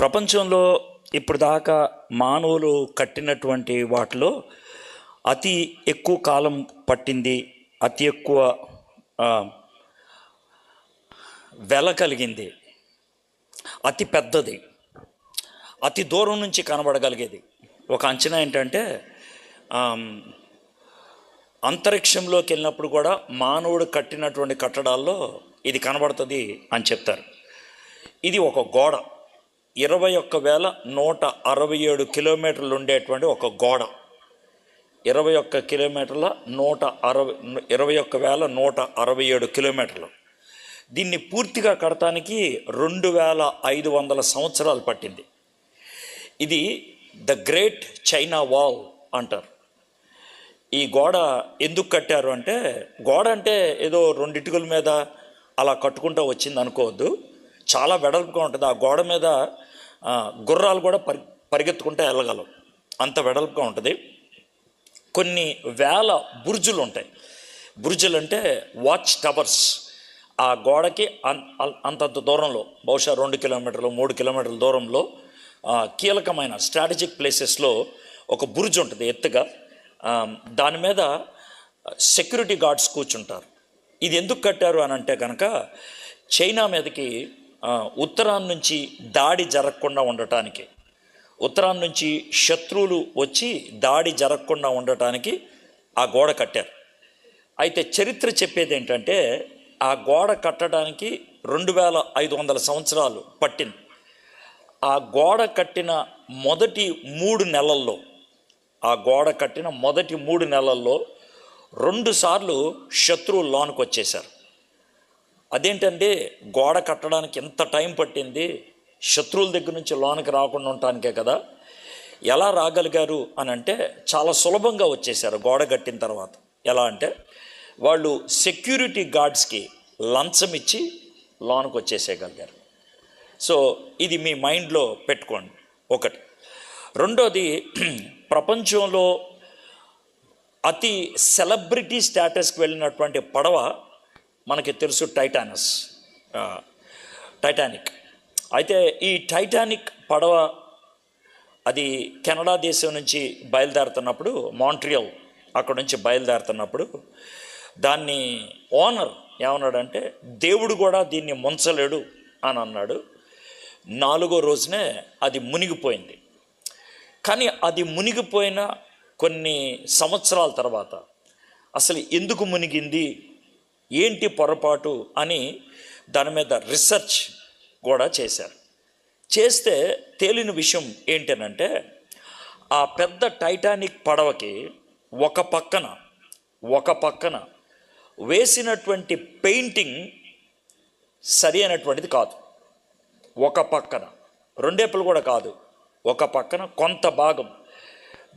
ప్రపంచంలో ఇప్పుడు దాకా మానవులు కట్టినటువంటి వాటిలో అతి ఎక్కువ కాలం పట్టింది, అతి ఎక్కువ వెల కలిగింది, అతి పెద్దది, అతి దూరం నుంచి కనబడగలిగేది ఒక అంచనా ఏంటంటే అంతరిక్షంలోకి వెళ్ళినప్పుడు కూడా మానవుడు కట్టినటువంటి కట్టడాల్లో ఇది కనబడుతుంది అని చెప్తారు. ఇది ఒక గోడ, 21,167 కిలోమీటర్లు ఉండేటువంటి ఒక గోడ. 21 కిలోమీటర్ల 21,167 కిలోమీటర్లు. దీన్ని పూర్తిగా కడటానికి 2,500 సంవత్సరాలు పట్టింది. ఇది ద గ్రేట్ చైనా వాల్ అంటారు. ఈ గోడ ఎందుకు కట్టారు అంటే, గోడ అంటే ఏదో 2 ఇటుకల మీద అలా కట్టుకుంటూ వచ్చింది అనుకోవద్దు. చాలా వెడల్పుగా ఉంటుంది. ఆ గోడ మీద గుర్రాలు కూడా పరిగెత్తుకుంటూ వెళ్ళగలవు, అంత వెడల్పుగా ఉంటుంది. కొన్ని వేల బుర్జులు ఉంటాయి. బుర్జులు అంటే వాచ్ టవర్స్. ఆ గోడకి అంతంత దూరంలో, బహుశా 2 కిలోమీటర్లు 3 కిలోమీటర్ల దూరంలో కీలకమైన స్ట్రాటజిక్ ప్లేసెస్లో ఒక బుర్జ్ ఉంటుంది ఎత్తుగా. దాని మీద సెక్యూరిటీ గార్డ్స్ కూర్చుంటారు. ఇది ఎందుకు కట్టారు అని అంటే కనుక, చైనా మీదకి ఉత్తరాన్ని నుంచి దాడి జరగకుండా ఉండటానికి, ఉత్తరాన్ని నుంచి శత్రువులు వచ్చి దాడి జరగకుండా ఉండటానికి ఆ గోడ కట్టారు. అయితే చరిత్ర చెప్పేది ఏంటంటే, ఆ గోడ కట్టడానికి 2,500 సంవత్సరాలు పట్టింది. ఆ గోడ కట్టిన మొదటి 3 నెలల్లో, ఆ గోడ కట్టిన మొదటి 3 నెలల్లో 2 సార్లు శత్రువులు లోనికి వచ్చేశారు. అదేంటంటే, గోడ కట్టడానికి ఎంత టైం పట్టింది, శత్రువుల దగ్గర నుంచి లోనికి రాకుండా ఉండటానికే కదా. ఎలా రాగలిగారు అని అంటే, చాలా సులభంగా వచ్చేసారు గోడ కట్టిన తర్వాత. ఎలా అంటే, వాళ్ళు సెక్యూరిటీ గార్డ్స్కి లంచం ఇచ్చి లోనికి వచ్చేసేయగలిగారు. సో ఇది మీ మైండ్లో పెట్టుకోండి, ఒకటి. రెండోది, ప్రపంచంలో అతి సెలబ్రిటీ స్టేటస్కి వెళ్ళినటువంటి పడవ మనకి తెలుసు, టైటానిక్. అయితే ఈ టైటానిక్ పడవ అది కెనడా దేశం నుంచి బయలుదేరుతున్నప్పుడు, మాంట్రియల్ అక్కడ నుంచి బయలుదేరుతున్నప్పుడు దాన్ని ఓనర్ ఏమన్నాడంటే, దేవుడు కూడా దీన్ని ముంచలేడు అని అన్నాడు. 4వ రోజునే అది మునిగిపోయింది. కానీ అది మునిగిపోయిన కొన్ని సంవత్సరాల తర్వాత అసలు ఎందుకు మునిగింది, ఏంటి పొరపాటు అని దాని మీద రీసెర్చ్ కూడా చేశారు. చేస్తే తేలిన విషయం ఏంటనంటే, ఆ పెద్ద టైటానిక్ పడవకి ఒక పక్కన వేసినటువంటి పెయింటింగ్ సరి అయినటువంటిది కాదు. ఒక పక్కన, రెండేపులు కూడా కాదు, ఒక పక్కన కొంత భాగం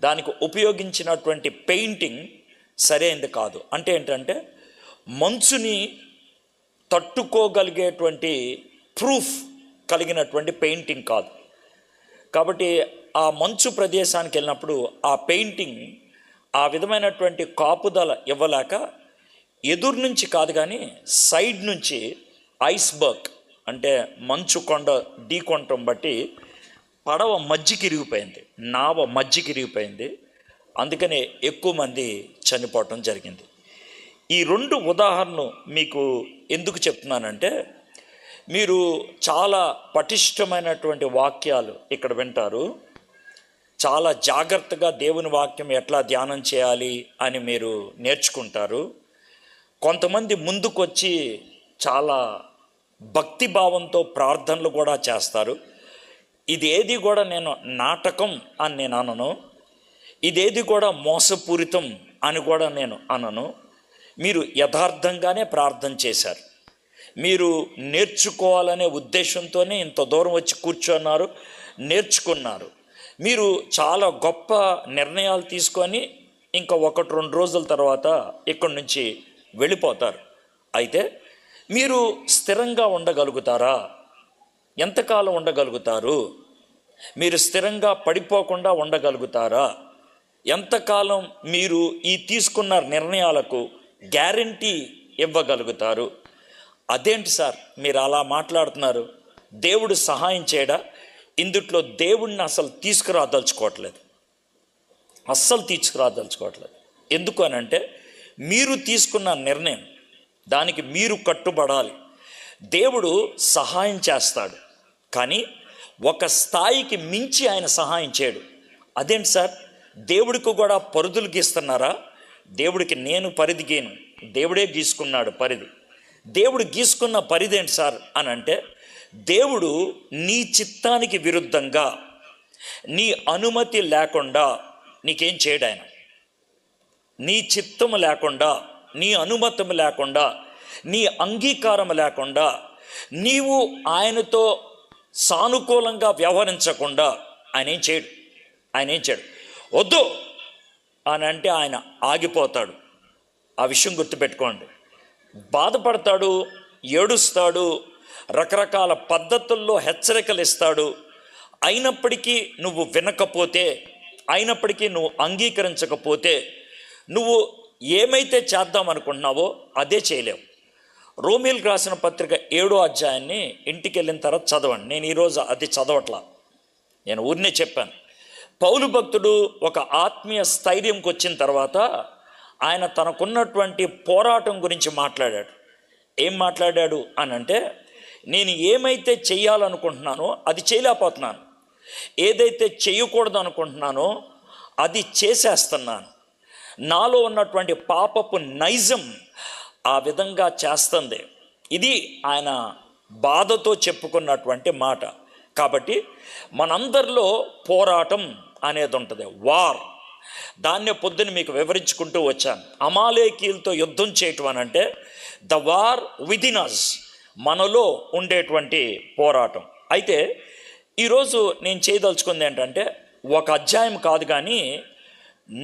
దానికి ఉపయోగించినటువంటి పెయింటింగ్ సరైనది కాదు. అంటే ఏంటంటే, మంచుని తట్టుకోగలిగేటువంటి ప్రూఫ్ కలిగినటువంటి పెయింటింగ్ కాదు. కాబట్టి ఆ మంచు ప్రదేశానికి వెళ్ళినప్పుడు ఆ పెయింటింగ్ ఆ విధమైనటువంటి కాపుదల ఇవ్వలేక, ఎదురు నుంచి కాదు కానీ సైడ్ నుంచి ఐస్బర్గ్ అంటే మంచు కొండ ఢీకొనటం బట్టి పడవ మధ్యకిరిగిపోయింది, నావ మధ్యకిరిగిపోయింది. అందుకనే ఎక్కువ మంది చనిపోవటం జరిగింది. ఈ 2 ఉదాహరణలు మీకు ఎందుకు చెప్తున్నానంటే, మీరు చాలా పటిష్టమైనటువంటి వాక్యాలు ఇక్కడ వింటారు. చాలా జాగ్రత్తగా దేవుని వాక్యం ఎట్లా ధ్యానం చేయాలి అని మీరు నేర్చుకుంటారు. కొంతమంది ముందుకొచ్చి చాలా భక్తిభావంతో ప్రార్థనలు కూడా చేస్తారు. ఇదేది కూడా నేను నాటకం అని నేను అనను, ఇదేది కూడా మోసపూరితం అని కూడా నేను అనను. మీరు యథార్థంగానే ప్రార్థన చేశారు. మీరు నేర్చుకోవాలనే ఉద్దేశంతోనే ఇంత దూరం వచ్చి కూర్చున్నారు, నేర్చుకున్నారు. మీరు చాలా గొప్ప నిర్ణయాలు తీసుకొని ఇంకా 1-2 రోజుల తర్వాత ఇక్కడి నుంచి వెళ్ళిపోతారు. అయితే మీరు స్థిరంగా ఉండగలుగుతారా? ఎంతకాలం ఉండగలుగుతారు? మీరు స్థిరంగా పడిపోకుండా ఉండగలుగుతారా? ఎంతకాలం మీరు ఈ తీసుకున్న నిర్ణయాలకు గ్యారంటీ ఇవ్వగలుగుతారు? అదేంటి సార్ మీరు అలా మాట్లాడుతున్నారు, దేవుడు సహాయం చేయడా? ఇందుట్లో దేవుణ్ణి అసలు తీసుకురాదలుచుకోవట్లేదు, అస్సలు తీసుకురాదలుచుకోవట్లేదు. ఎందుకు అని అంటే మీరు తీసుకున్న నిర్ణయం, దానికి మీరు కట్టుబడాలి. దేవుడు సహాయం చేస్తాడు, కానీ ఒక స్థాయికి మించి ఆయన సహాయం చేయడు. అదేంటి సార్, దేవుడికి కూడా పరిధులు గీస్తున్నారా? దేవుడికి నేను పరిధి గీను, దేవుడే గీసుకున్నాడు పరిధి. దేవుడు గీసుకున్న పరిధి ఏంటి సార్ అని అంటే, దేవుడు నీ చిత్తానికి విరుద్ధంగా, నీ అనుమతి లేకుండా నీకేం చేయడు ఆయన. నీ చిత్తము లేకుండా, నీ అనుమతం లేకుండా, నీ అంగీకారం లేకుండా, నీవు ఆయనతో సానుకూలంగా వ్యవహరించకుండా ఆయన ఏం చేయడు. వద్దు అని అంటే ఆయన ఆగిపోతాడు. ఆ విషయం గుర్తుపెట్టుకోండి. బాధపడతాడు, ఏడుస్తాడు, రకరకాల పద్ధతుల్లో హెచ్చరికలు ఇస్తాడు. అయినప్పటికీ నువ్వు వినకపోతే, అయినప్పటికీ నువ్వు అంగీకరించకపోతే, నువ్వు ఏమైతే చేద్దాం అనుకుంటున్నావో అదే చేయలేవు. రోమీయులకు రాసిన పత్రిక 7వ అధ్యాయాన్ని ఇంటికి వెళ్ళిన తర్వాత చదవండి. నేను ఈరోజు అది చదవట్లా, నేను ఊరినే చెప్పాను. పౌలు భక్తుడు ఒక ఆత్మీయ స్థైర్యంకి వచ్చిన తర్వాత ఆయన తనకున్నటువంటి పోరాటం గురించి మాట్లాడాడు. ఏం మాట్లాడాడు అని అంటే, నేను ఏమైతే చెయ్యాలనుకుంటున్నానో అది చేయలేకపోతున్నాను, ఏదైతే చేయకూడదు అనుకుంటున్నానో అది చేసేస్తున్నాను, నాలో ఉన్నటువంటి పాపపు నైజం ఆ విధంగా చేస్తుంది. ఇది ఆయన బాధతో చెప్పుకున్నటువంటి మాట. కాబట్టి మనందరిలో పోరాటం అనేది ఉంటుంది, వార్. దాన్నే పొద్దున మీకు వివరించుకుంటూ వచ్చాను. అమాలేకీలతో యుద్ధం చేయటం అని అంటే ద వార్ విదిన్ అస్, మనలో ఉండేటువంటి పోరాటం. అయితే ఈరోజు నేను చేయదలుచుకుంది ఏంటంటే, ఒక అధ్యాయం కాదు కానీ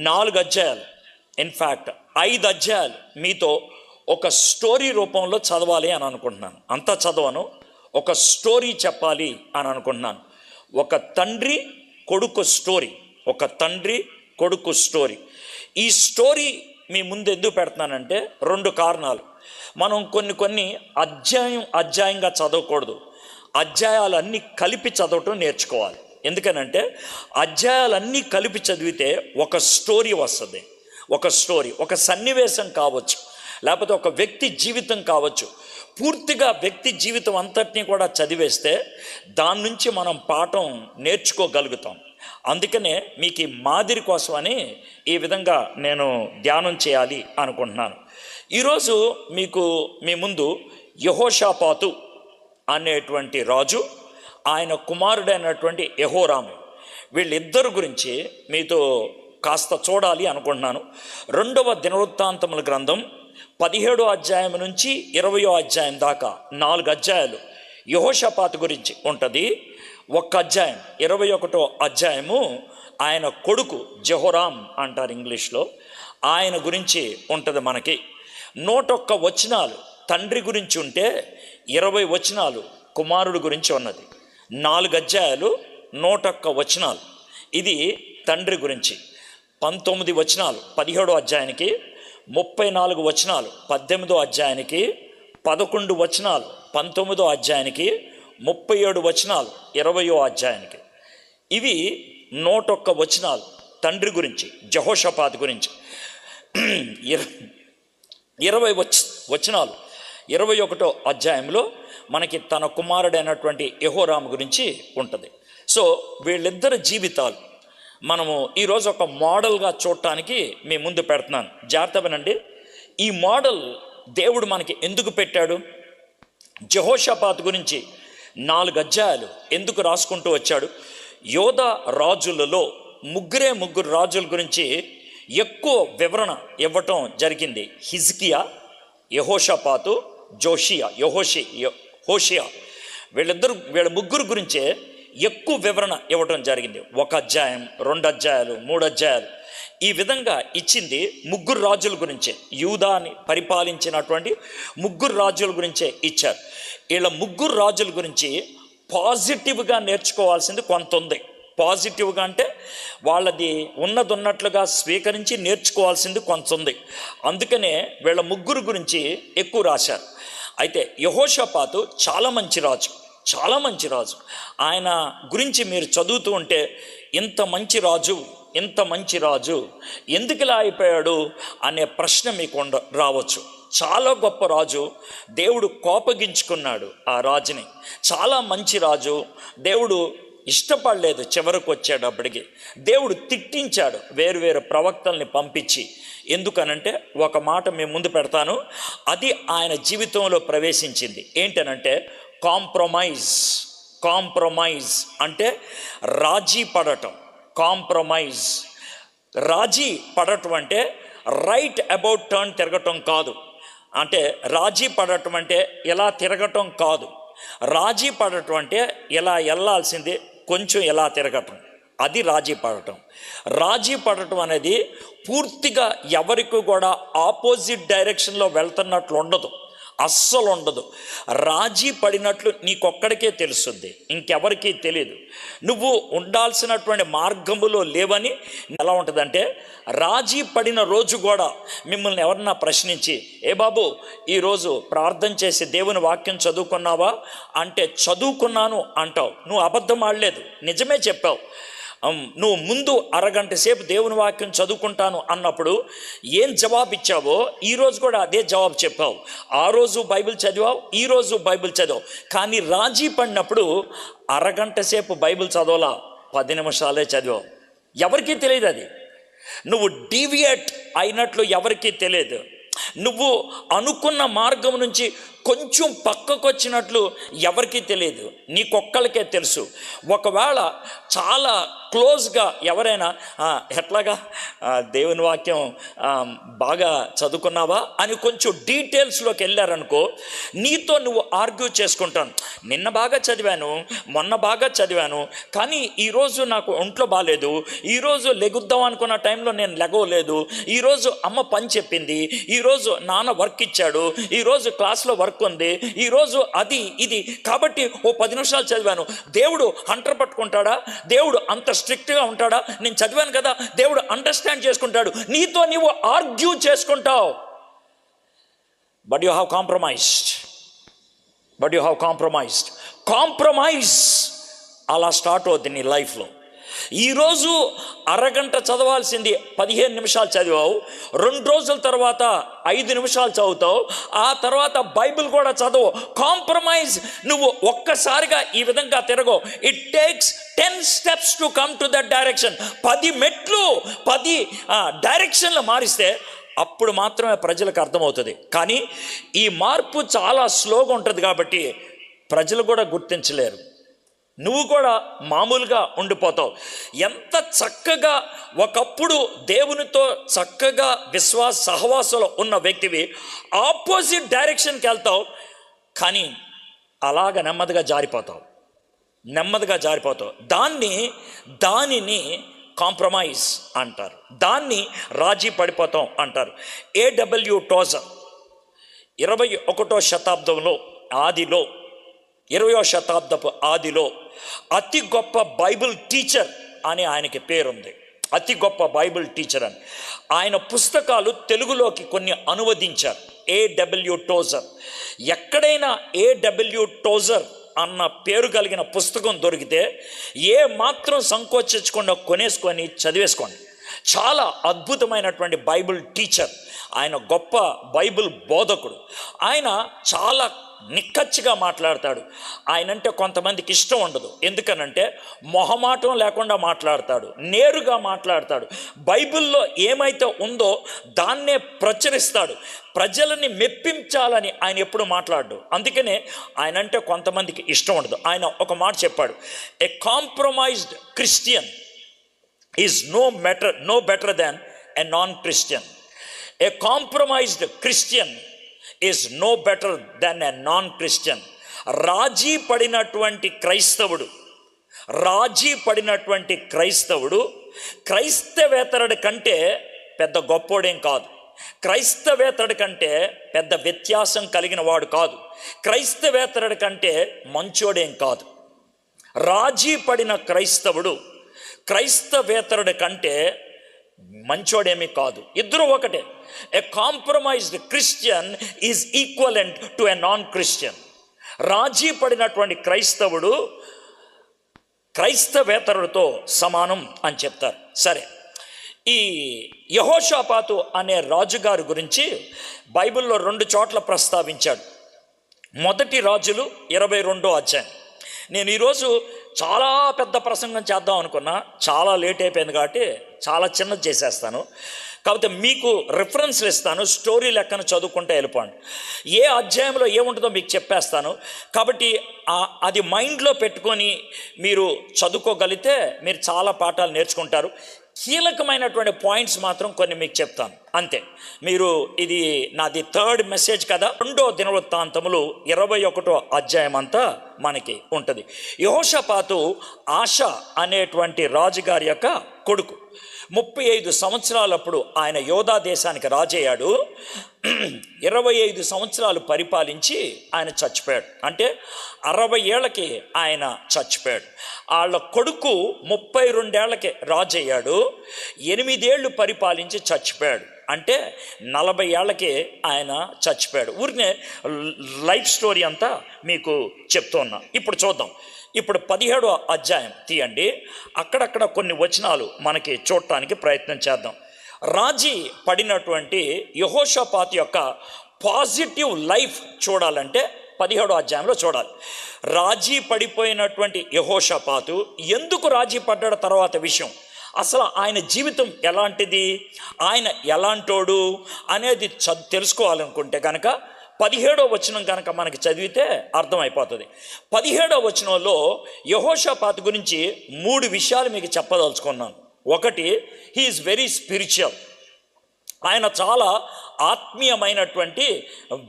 4 అధ్యాయాలు, ఇన్ఫ్యాక్ట్ 5 అధ్యాయాలు మీతో ఒక స్టోరీ రూపంలో చదవాలి అని అనుకుంటున్నాను. అంతా చదవను, ఒక స్టోరీ చెప్పాలి అని అనుకుంటున్నాను. ఒక తండ్రి కొడుకు స్టోరీ, ఒక తండ్రి కొడుకు స్టోరీ. ఈ స్టోరీ మీ ముందు ఎందుకు పెడుతున్నానంటే 2 కారణాలు. మనం కొన్ని అధ్యాయంగా చదవకూడదు, అధ్యాయాలన్నీ కలిపి చదవటం నేర్చుకోవాలి. ఎందుకనంటే అధ్యాయాలన్నీ కలిపి చదివితే ఒక స్టోరీ వస్తుంది. ఒక స్టోరీ, ఒక సన్నివేశం కావచ్చు, లేకపోతే ఒక వ్యక్తి జీవితం కావచ్చు. పూర్తిగా వ్యక్తి జీవితం అంతటినీ కూడా చదివేస్తే దాని నుంచి మనం పాఠం నేర్చుకోగలుగుతాం. అందుకనే మీకు ఈ మాదిరి కోసమని ఈ విధంగా నేను ధ్యానం చేయాలి అనుకుంటున్నాను. ఈరోజు మీ ముందు యెహోషాపాతు అనేటువంటి రాజు, ఆయన కుమారుడైనటువంటి యెహోరాము, వీళ్ళిద్దరు గురించి మీతో కాస్త చూడాలి అనుకుంటున్నాను. 2వ దినవృత్తాంతముల గ్రంథం 17వ అధ్యాయం నుంచి 20వ అధ్యాయం దాకా 4 అధ్యాయాలు యెహోషాపాతు గురించి ఉంటుంది. 1 అధ్యాయం 21వ అధ్యాయము ఆయన కొడుకు జెహోరాం అంటారు ఇంగ్లీష్లో, ఆయన గురించి ఉంటుంది. మనకి 101 వచనాలు తండ్రి గురించి ఉంటే 20 వచనాలు కుమారుడు గురించి ఉన్నది. 4 అధ్యాయాలు 101 వచనాలు ఇది తండ్రి గురించి. 19 వచనాలు 17వ అధ్యాయానికి, 34 వచనాలు 18వ అధ్యాయానికి, 11 వచనాలు 19వ అధ్యాయానికి, 37 వచనాలు 20వ అధ్యాయానికి. ఇవి 101 వచనాలు తండ్రి గురించి, యెహోషాపాతు గురించి. 20 వచనాలు 21వ అధ్యాయంలో మనకి తన కుమారుడైనటువంటి యెహోరాము గురించి ఉంటుంది. సో వీళ్ళిద్దరి జీవితాలు మనము ఈరోజు ఒక మోడల్గా చూడటానికి మీ ముందు పెడుతున్నాను. జాగ్రత్త వినండి. ఈ మోడల్ దేవుడు మనకి ఎందుకు పెట్టాడు? యెహోషాపాతు గురించి 4 అధ్యాయాలు ఎందుకు రాసుకుంటూ వచ్చాడు? యోధా రాజులలో ముగ్గురు రాజుల గురించి ఎక్కువ వివరణ ఇవ్వటం జరిగింది. హిజ్కియా, యెహోషాపాతు, హోషియా, వీళ్ళ ముగ్గురు గురించే ఎక్కువ వివరణ ఇవ్వడం జరిగింది. 1 అధ్యాయం, 2 అధ్యాయాలు, 3 అధ్యాయాలు ఈ విధంగా ఇచ్చింది. 3 రాజుల గురించే, యూదాని పరిపాలించినటువంటి 3 రాజుల గురించే ఇచ్చారు. వీళ్ళ 3 రాజుల గురించి పాజిటివ్గా నేర్చుకోవాల్సింది కొంత ఉంది. పాజిటివ్గా అంటే వాళ్ళది ఉన్నట్లుగా స్వీకరించి నేర్చుకోవాల్సింది కొంత ఉంది. అందుకనే వీళ్ళ 3 గురించి ఎక్కువ రాశారు. అయితే యెహోషాపాతు చాలా మంచి రాజు, చాలా మంచి రాజు. ఆయన గురించి మీరు చదువుతూ ఉంటే ఇంత మంచి రాజు ఎందుకు ఇలా అయిపోయాడు అనే ప్రశ్న మీకు రావచ్చు. చాలా గొప్ప రాజు, దేవుడు కోపగించుకున్నాడు ఆ రాజుని. చాలా మంచి రాజు, దేవుడు ఇష్టపడలేదు. చివరకు వచ్చేటప్పటికి దేవుడు తిట్టించాడు వేరు ప్రవక్తల్ని పంపించి. ఎందుకనంటే ఒక మాట మేము ముందు పెడతాను, అది ఆయన జీవితంలో ప్రవేశించింది. ఏంటనంటే కాంప్రమైజ్ అంటే రాజీ పడటం. రాజీ పడటం అంటే రైట్ అబౌట్ టర్న్ తిరగటం కాదు. అంటే రాజీ పడటం అంటే ఇలా తిరగటం కాదు. రాజీ పడటం అంటే ఇలా వెళ్ళాల్సింది కొంచెం ఇలా తిరగటం, అది రాజీ పడటం. రాజీ పడటం అనేది పూర్తిగా ఎవరికి కూడా ఆపోజిట్ డైరెక్షన్లో వెళ్తున్నట్లు ఉండదు, అస్సలు ఉండదు. రాజీ పడినట్లు నీకొక్కడికే తెలుస్తుంది, ఇంకెవరికీ తెలియదు. నువ్వు ఉండాల్సినటువంటి మార్గములో లేవని ఎలా ఉంటుందంటే, రాజీ పడిన రోజు కూడా మిమ్మల్ని ఎవరన్నా ప్రశ్నించి, ఏ బాబు ఈరోజు ప్రార్థన చేసి దేవుని వాక్యం చదువుకున్నావా అంటే చదువుకున్నాను అంటావు. నువ్వు అబద్ధం ఆడలేదు, నిజమే చెప్పావు. నువ్వు ముందు అరగంట సేపు దేవుని వాక్యం చదువుకుంటాను అన్నప్పుడు ఏం జవాబు ఇచ్చావో ఈరోజు కూడా అదే జవాబు చెప్పావు. ఆ రోజు బైబిల్ చదివావు, ఈరోజు బైబిల్ చదివావు. కానీ రాజీ పడినప్పుడు అరగంట సేపు బైబిల్ చదవలా, 10 నిమిషాలే చదివావు. ఎవరికీ తెలియదు అది. నువ్వు డీవియేట్ అయినట్లు ఎవరికీ తెలియదు. నువ్వు అనుకున్న మార్గం నుంచి కొంచెం పక్కకు వచ్చినట్లు ఎవరికీ తెలియదు, నీకొక్కళ్ళకే తెలుసు. ఒకవేళ చాలా క్లోజ్గా ఎవరైనా ఎట్లాగా దేవుని వాక్యం బాగా చదువుకున్నావా అని కొంచెం డీటెయిల్స్లోకి వెళ్ళారనుకో, నీతో నువ్వు ఆర్గ్యూ చేసుకుంటాను. నిన్న బాగా చదివాను, మొన్న బాగా చదివాను, కానీ ఈరోజు నాకు ఒంట్లో బాగాలేదు, ఈరోజు లెగుద్దాం అనుకున్న టైంలో నేను లెగవలేదు, ఈరోజు అమ్మ పని చెప్పింది, ఈరోజు నాన్న వర్క్ ఇచ్చాడు, ఈరోజు క్లాస్లో వర్క్ ఉంది, ఈరోజు అది ఇది, కాబట్టి 10 నిమిషాలు చదివాను. దేవుడు హంటర్ పట్టుకుంటాడా? దేవుడు అంత స్ట్రిక్ట్గా ఉంటాడా? నేను చదివాను కదా, దేవుడు అండర్స్టాండ్ చేసుకుంటాడు. నీతో నీవు ఆర్గ్యూ చేసుకుంటావు. But you have compromised. Compromise అలా స్టార్ట్ అవుతుంది నీ లైఫ్లో. ఈరోజు అరగంట చదవాల్సింది 15 నిమిషాలు చదివావు, 2 రోజుల తర్వాత 5 నిమిషాలు చదువుతావు, ఆ తర్వాత బైబిల్ కూడా చదవు. కాంప్రమైజ్. నువ్వు ఒక్కసారిగా ఈ విధంగా తిరగవు. It takes 10 steps to come to that direction. 10 మెట్లు 10 డైరెక్షన్లు మారిస్తే అప్పుడు మాత్రమే ప్రజలకు అర్థమవుతుంది. కానీ ఈ మార్పు చాలా స్లోగా ఉంటుంది కాబట్టి ప్రజలు కూడా గుర్తించలేరు. నువ్వు కూడా మామూలుగా ఉండిపోతావు. ఎంత చక్కగా ఒకప్పుడు దేవునితో చక్కగా విశ్వాస సహవాసంలో ఉన్న వ్యక్తివి ఆపోజిట్ డైరెక్షన్కి వెళ్తావు, కానీ అలాగ నెమ్మదిగా జారిపోతావు. దానిని కాంప్రమైజ్ అంటారు, దాన్ని రాజీ పడిపోతాం అంటారు. A.W. టోజర్ 21వ శతాబ్దంలో ఆదిలో 20వ శతాబ్దపు ఆదిలో అతి గొప్ప బైబిల్ టీచర్ అని ఆయనకి పేరుంది. అతి గొప్ప బైబిల్ టీచర్ అని. ఆయన పుస్తకాలు తెలుగులోకి కొన్ని అనువదించారు. A.W. టోజర్. ఎక్కడైనా A.W. టోజర్ అన్న పేరు కలిగిన పుస్తకం దొరికితే ఏ మాత్రం సంకోచించకుండా కొనేసుకొని చదివేసుకోండి. చాలా అద్భుతమైనటువంటి బైబిల్ టీచర్ ఆయన, గొప్ప బైబిల్ బోధకుడు. ఆయన చాలా నిక్కచ్చిగా మాట్లాడతాడు. ఆయనంటే కొంతమందికి ఇష్టం ఉండదు, ఎందుకనంటే మొహమాటం లేకుండా మాట్లాడతాడు, నేరుగా మాట్లాడతాడు. బైబిల్లో ఏమైతే ఉందో దాన్నే ప్రచురిస్తాడు. ప్రజలని మెప్పించాలని ఆయన ఎప్పుడు మాట్లాడు. అందుకనే ఆయనంటే కొంతమందికి ఇష్టం ఉండదు. ఆయన ఒక మాట చెప్పాడు, a compromised Christian is no better than a non-Christian. A compromised Christian is no better than a non-Christian. రాజీ పడినటువంటి క్రైస్తవుడు క్రైస్తవేతరుడి కంటే పెద్ద గొప్పోడేం కాదు, క్రైస్తవేతరుడి కంటే పెద్ద వ్యత్యాసం కలిగిన వాడు కాదు, క్రైస్తవేతరుడి కంటే మంచోడేం కాదు. రాజీ పడిన క్రైస్తవుడు క్రైస్తవేతరుడి కంటే మంచోడేమీ కాదు, ఇద్దరు ఒకటే. A compromised Christian is equivalent to a non Christian. రాజీ పడినటువంటి క్రైస్తవుడు క్రైస్తవేతరులతో సమానం అని చెప్తారు. సరే, ఈ యెహోషాపాతు అనే రాజుగారి గురించి బైబిల్లో 2 చోట్ల ప్రస్తావించాడు. మొదటి రాజులు 22వ అధ్యాయం. నేను ఈరోజు చాలా పెద్ద ప్రసంగం చేద్దాం అనుకున్నా, చాలా లేట్ అయిపోయింది కాబట్టి చాలా చిన్నది చేసేస్తాను. కాకపోతే మీకు రిఫరెన్స్లు ఇస్తాను, స్టోరీ లెక్కన చదువుకుంటే వెళ్ళిపోండి. ఏ అధ్యాయంలో ఏముంటుందో మీకు చెప్పేస్తాను. కాబట్టి అది మైండ్లో పెట్టుకొని మీరు చదువుకోగలిగితే మీరు చాలా పాఠాలు నేర్చుకుంటారు. కీలకమైనటువంటి పాయింట్స్ మాత్రం కొన్ని మీకు చెప్తాను అంతే. మీరు ఇది నాది 3rd మెసేజ్ కదా. 2వ దినవృత్తాంతములు 21వ అధ్యాయం అంతా మనకి ఉంటుంది. యెహోషాపాతు ఆష అనేటువంటి రాజుగారి యొక్క కొడుకు. 35 సంవత్సరాలప్పుడు ఆయన యోధా దేశానికి రాజయ్యాడు. 25 సంవత్సరాలు పరిపాలించి ఆయన చచ్చిపోయాడు. అంటే 60 ఏళ్ళకి ఆయన చచ్చిపోయాడు. వాళ్ళ కొడుకు 32 ఏళ్ళకి రాజయ్యాడు. 8 ఏళ్ళు పరిపాలించి చచ్చిపోయాడు. అంటే 40 ఏళ్ళకి ఆయన చచ్చిపోయాడు. ఊరినే లైఫ్ స్టోరీ అంతా మీకు చెప్తున్నా. ఇప్పుడు చూద్దాం. ఇప్పుడు 17వ అధ్యాయం తీయండి. అక్కడక్కడ కొన్ని వచనాలు మనకి చూడటానికి ప్రయత్నం చేద్దాం. రాజీ పడినటువంటి యెహోషాపాతు యొక్క పాజిటివ్ లైఫ్ చూడాలంటే 17వ అధ్యాయంలో చూడాలి. రాజీ పడిపోయినటువంటి యెహోషాపాతు ఎందుకు రాజీ పడ్డాడు తర్వాత విషయం, అసలు ఆయన జీవితం ఎలాంటిది, ఆయన ఎలాంటోడు అనేది తెలుసుకోవాలనుకుంటే కనుక 17వ వచనం కనుక మనకి చదివితే అర్థమైపోతుంది. 17వ వచనంలో యెహోషాపాతు గురించి 3 విషయాలు మీకు చెప్పదలుచుకున్నాను. ఒకటి, హీ ఈజ్ వెరీ స్పిరిచువల్. ఆయన చాలా ఆత్మీయమైనటువంటి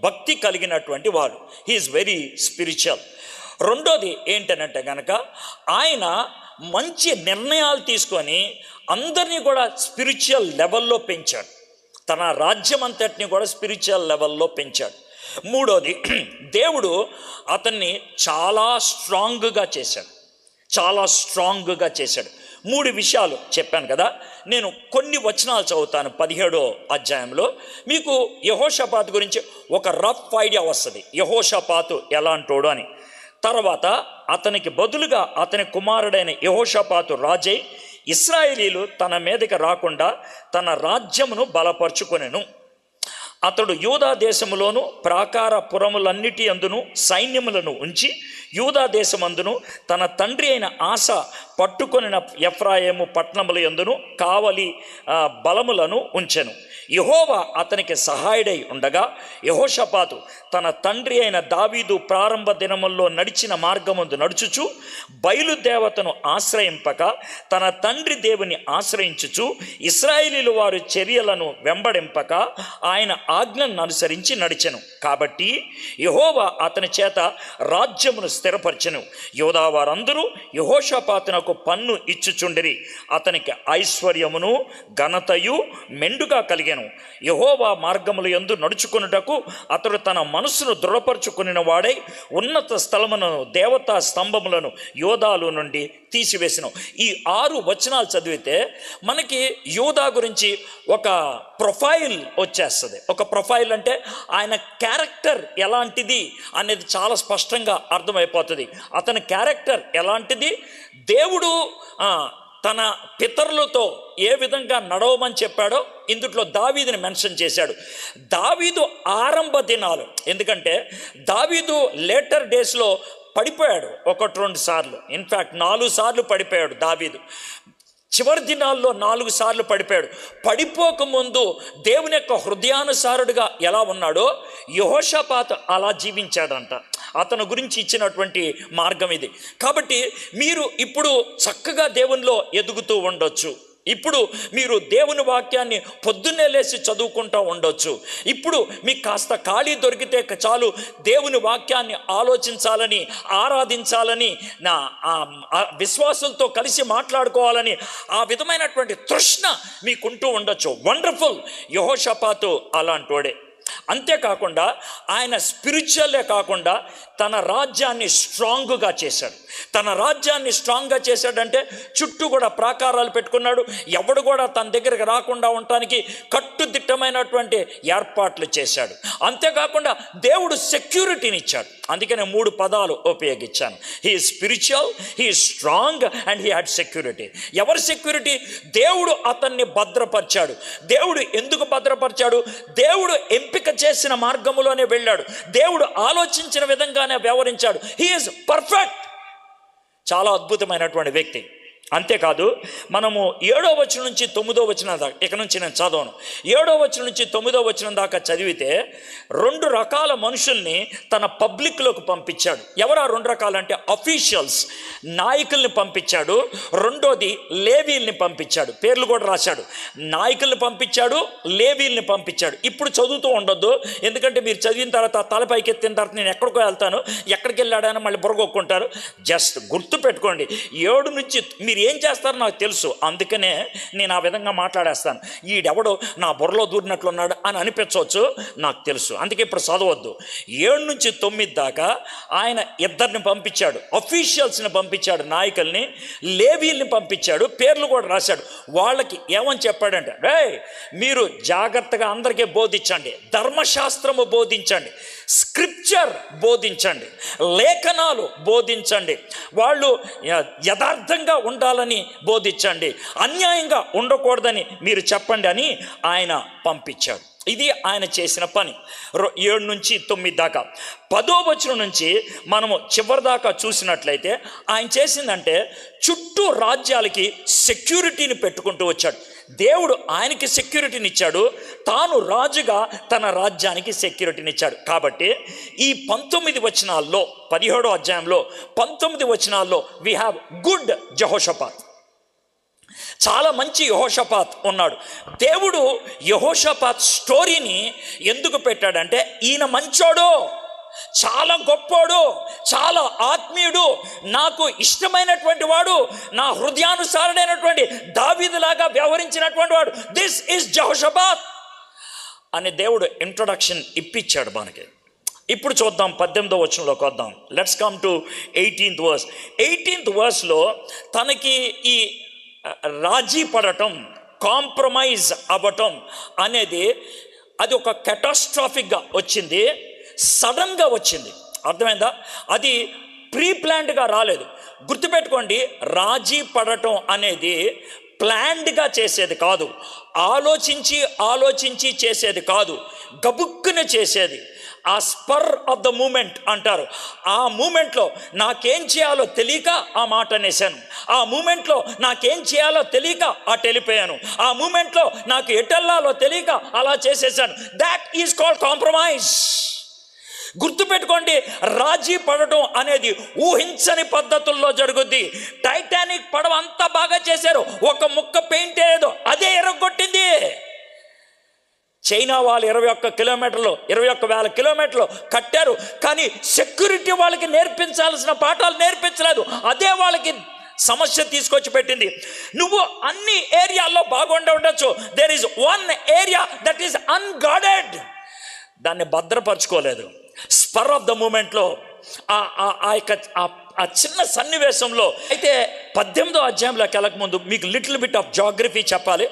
భక్తి కలిగినటువంటి వాడు. He is very spiritual. రెండోది ఏంటనంటే కనుక ఆయన మంచి నిర్ణయాలు తీసుకొని అందరినీ కూడా స్పిరిచువల్ లెవెల్లో పెంచాడు. తన రాజ్యం అంతటిని కూడా స్పిరిచువల్ లెవెల్లో పెంచాడు. మూడోది, దేవుడు అతన్ని చాలా స్ట్రాంగ్గా చేశాడు. 3 విషయాలు చెప్పాను కదా. నేను కొన్ని వచనాలు చదువుతాను 17వ అధ్యాయంలో. మీకు యెహోషాపాతు గురించి ఒక రఫ్ ఐడియా వస్తుంది, యెహోషాపాతు ఎలాంటోడు అని. తర్వాత అతనికి బదులుగా అతని కుమారుడైన యెహోషాపాతు రాజై ఇశ్రాయేలీలు తన మీదకి రాకుండా తన రాజ్యమును బలపరుచుకొనెను. అతడు యూదా దేశములోను ప్రాకార పురములన్నిటి అందును సైన్యములను ఉంచి యూదా దేశమందును తన తండ్రి అయిన ఆస పట్టుకొనిన ఎఫ్రాయిము పట్టణముల యందును కావలి బలములను ఉంచెను. యెహోవా అతనికి సహాయుడై ఉండగా యెహోషాపాతు తన తండ్రి అయిన దావీదు ప్రారంభ దినముల్లో నడిచిన మార్గమందు నడుచుచు బయలుదేవతను ఆశ్రయింపక తన తండ్రి దేవుని ఆశ్రయించుచు ఇశ్రాయేలీలు వారి చర్యలను వెంబడింపక ఆయన ఆజ్ఞలను అనుసరించి నడిచెను. కాబట్టి యెహోవా అతని చేత రాజ్యమును స్థిరపరచెను. యోధా వారందరూ యెహోషాపాతునకు పన్ను ఇచ్చుచుండిరి. అతనికి ఐశ్వర్యమును ఘనతయు మెండుగా కలిగెను. యెహోవా మార్గముల యందు నడుచుకొనుటకు అతడు తన మనసును దృఢపరుచుకుని వాడై ఉన్నత స్థలములను దేవతా స్తంభములను యోధాలు నుండి తీసివేసిన. ఈ 6 వచనాలు చదివితే మనకి యోధా గురించి ఒక ప్రొఫైల్ వచ్చేస్తుంది. ఒక ప్రొఫైల్ అంటే ఆయన క్యారెక్టర్ ఎలాంటిది అనేది చాలా స్పష్టంగా అర్థమైపోతుంది. అతని క్యారెక్టర్ ఎలాంటిది, దేవుడు తన పితరులతో ఏ విధంగా నడవమని చెప్పాడో ఇందుట్లో దావీదుని మెన్షన్ చేశాడు. దావీదు ఆరంభ దినాలు, ఎందుకంటే దావీదు లేటర్ డేస్లో పడిపోయాడు 1-2 సార్లు, ఇన్ఫ్యాక్ట్ 4 సార్లు పడిపోయాడు దావీదు. చివరి దినాల్లో 4 సార్లు పడిపోయాడు. పడిపోకముందు దేవుని యొక్క హృదయానుసారుడుగా ఎలా ఉన్నాడో యెహోషాపాతు అలా జీవించాడంట. అతని గురించి ఇచ్చినటువంటి మార్గం ఇది. కాబట్టి మీరు ఇప్పుడు చక్కగా దేవునిలో ఎదుగుతూ ఉండొచ్చు. ఇప్పుడు మీరు దేవుని వాక్యాన్ని పొద్దున్నే లేచి చదువుకుంటూ ఉండొచ్చు. ఇప్పుడు మీకు కాస్త ఖాళీ దొరికితే చాలు దేవుని వాక్యాన్ని ఆలోచించాలని, ఆరాధించాలని, నా విశ్వాసులతో కలిసి మాట్లాడుకోవాలని ఆ విధమైనటువంటి తృష్ణ మీకుంటూ ఉండొచ్చు. వండర్ఫుల్. యెహోషాపాతు అలాంటోడే. అంతేకాకుండా ఆయన స్పిరిచువల్లే కాకుండా తన రాజ్యాన్ని స్ట్రాంగ్గా చేశాడు. తన రాజ్యాన్ని స్ట్రాంగ్గా చేశాడంటే చుట్టూ కూడా ప్రాకారాలు పెట్టుకున్నాడు. ఎవడు కూడా తన దగ్గరికి రాకుండా ఉండటానికి కట్టుదిట్టమైనటువంటి ఏర్పాట్లు చేశాడు. అంతేకాకుండా దేవుడు సెక్యూరిటీని ఇచ్చాడు. అందుకనే 3 పదాలు ఉపయోగించాను. He is spiritual, he is strong and he had security. ఎవరి సెక్యూరిటీ? దేవుడు అతన్ని భద్రపరిచాడు. దేవుడు ఎందుకు భద్రపరిచాడు? దేవుడు ఎంపిక చేసిన మార్గములోనే వెళ్ళాడు. దేవుడు ఆలోచించిన విధంగానే వ్యవహరించాడు. He is perfect. చాలా అద్భుతమైనటువంటి వ్యక్తి. అంతేకాదు, మనము 7వ వచనం నుంచి 9వ వచనం దాకా, ఇక నుంచి నేను చదవను, 7వ వచనం నుంచి 9వ వచనం దాకా చదివితే 2 రకాల మనుషుల్ని తన పబ్లిక్లోకి పంపించాడు. ఎవరు ఆ 2 రకాలంటే అఫీషియల్స్, నాయకుల్ని పంపించాడు. రెండోది లేవీల్ని పంపించాడు. పేర్లు కూడా రాశాడు. నాయకుల్ని పంపించాడు, లేవీల్ని పంపించాడు. ఇప్పుడు చదువుతూ ఉండొద్దు, ఎందుకంటే మీరు చదివిన తర్వాత తలపైకి ఎత్తిన తర్వాత నేను ఎక్కడికో వెళ్తాను, ఎక్కడికి వెళ్ళాడని మళ్ళీ బుర్రగొక్కుంటారు. జస్ట్ గుర్తు పెట్టుకోండి. 7 నుంచి మీరు ఏం చేస్తారో నాకు తెలుసు, అందుకనే నేను ఆ విధంగా మాట్లాడేస్తాను. ఈడెవడో నా బుర్రలో దూరినట్లున్నాడు అని అనిపించవచ్చు, నాకు తెలుసు. అందుకే ఇప్పుడు చదవద్దు. 7 నుంచి 9 దాకా ఆయన 2ని పంపించాడు, అఫీషియల్స్ని పంపించాడు, నాయకుల్ని, లేవీల్ని పంపించాడు. పేర్లు కూడా రాశాడు. వాళ్ళకి ఏమని చెప్పాడంటే, రే మీరు జాగ్రత్తగా అందరికీ బోధించండి, ధర్మశాస్త్రము బోధించండి, స్క్రిప్చర్ బోధించండి, లేఖనాలు బోధించండి, వాళ్ళు యథార్థంగా ఉండాలని బోధించండి, అన్యాయంగా ఉండకూడదని మీరు చెప్పండి అని ఆయన పంపించాడు. ఇది ఆయన చేసిన పని. 7 నుంచి 9 దాకా. 10వ వచనం నుంచి మనము చివరి దాకా చూసినట్లయితే ఆయన చేసిందంటే చుట్టూ రాజ్యాలకి సెక్యూరిటీని పెట్టుకుంటూ వచ్చాడు. దేవుడు ఆయనకి సెక్యూరిటీని ఇచ్చాడు, తాను రాజుగా తన రాజ్యానికి సెక్యూరిటీని ఇచ్చాడు. కాబట్టి ఈ 19 వచనాల్లో, 17వ అధ్యాయంలో 19 వచనాల్లో వీ హ్యావ్ గుడ్ యెహోషాపాత్. చాలా మంచి యెహోషాపాత్ ఉన్నాడు. దేవుడు యెహోషాపాత్ స్టోరీని ఎందుకు పెట్టాడంటే, ఈయన మంచోడు, చాలా గొప్పోడు, చాలా ఆత్మీయుడు, నాకు ఇష్టమైనటువంటి వాడు, నా హృదయానుసారుడైనటువంటి దావీదులాగా వ్యవహరించినటువంటి వాడు, దిస్ ఈజ్ యెహోషాపాత్ అని దేవుడు ఇంట్రొడక్షన్ ఇప్పించాడు మనకి. ఇప్పుడు చూద్దాం, 18వ వచనంలోకి వద్దాం. Let's come to 18th verse. 18th verseలో తనకి ఈ రాజీ పడటం, కాంప్రమైజ్ అవ్వటం అనేది అది ఒక కెటాస్ట్రాఫిక్గా వచ్చింది, సడన్గా వచ్చింది. అర్థమైందా? అది ప్రీ ప్లాన్డ్గా రాలేదు. గుర్తుపెట్టుకోండి, రాజీ పడటం అనేది ప్లాన్డ్గా చేసేది కాదు, ఆలోచించి చేసేది కాదు, గబుక్కున చేసేది. ఆ స్పర్ ఆఫ్ ద మూమెంట్ అంటారు. ఆ మూమెంట్లో నాకేం చేయాలో తెలియక ఆ మాట అనేసాను, ఆ మూమెంట్లో నాకేం చేయాలో తెలియక అటు వెళ్ళిపోయాను, ఆ మూమెంట్లో నాకు ఎటెల్లాలో తెలియక అలా చేసేసాను. That is called compromise. గుర్తుపెట్టుకోండి, రాజీ పడటం అనేది ఊహించని పద్ధతుల్లో జరుగుద్ది. టైటానిక్ పడవ అంతా బాగా చేశారు, ఒక ముక్క పెయింట్ ఏదో అదే ఎరగొట్టింది. చైనా వాళ్ళు 21,000 కిలోమీటర్లు కట్టారు, కానీ సెక్యూరిటీ వాళ్ళకి నేర్పించాల్సిన పాఠాలు నేర్పించలేదు. అదే వాళ్ళకి సమస్య తీసుకొచ్చి పెట్టింది. నువ్వు అన్ని ఏరియాల్లో బాగుండి ఉండొచ్చు, there is one area that is unguarded, దాన్ని భద్రపరచుకోలేదు. స్పర్ ఆఫ్ ద మూమెంట్లో ఆ చిన్న సన్నివేశంలో అయితే 18వ అధ్యాయంలోకి వెళ్ళకముందు మీకు లిటిల్ బిట్ ఆఫ్ జాగ్రఫీ చెప్పాలి,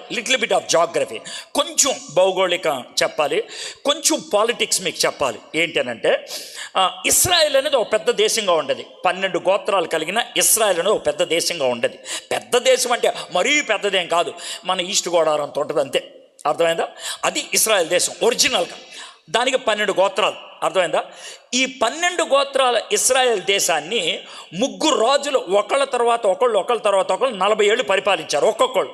కొంచెం భౌగోళిక చెప్పాలి, కొంచెం పాలిటిక్స్ మీకు చెప్పాలి. ఏంటనంటే, ఇస్రాయేల్ అనేది ఒక పెద్ద దేశంగా ఉండేది. 12 గోత్రాలు కలిగిన ఇస్రాయేల్ అనేది ఒక పెద్ద దేశంగా ఉండేది. పెద్ద దేశం అంటే మరీ పెద్దదేం కాదు, మన ఈస్ట్ గోదావరి అంత ఉంటుంది అంతే. అర్థమైందా? అది ఇస్రాయేల్ దేశం ఒరిజినల్గా. దానికి 12 గోత్రాలు. అర్థమైందా? ఈ 12 గోత్రాల ఇస్రాయేల్ దేశాన్ని 3 రాజులు ఒకళ్ళ తర్వాత ఒకళ్ళు 40 ఏళ్ళు పరిపాలించారు. ఒక్కొక్కళ్ళు.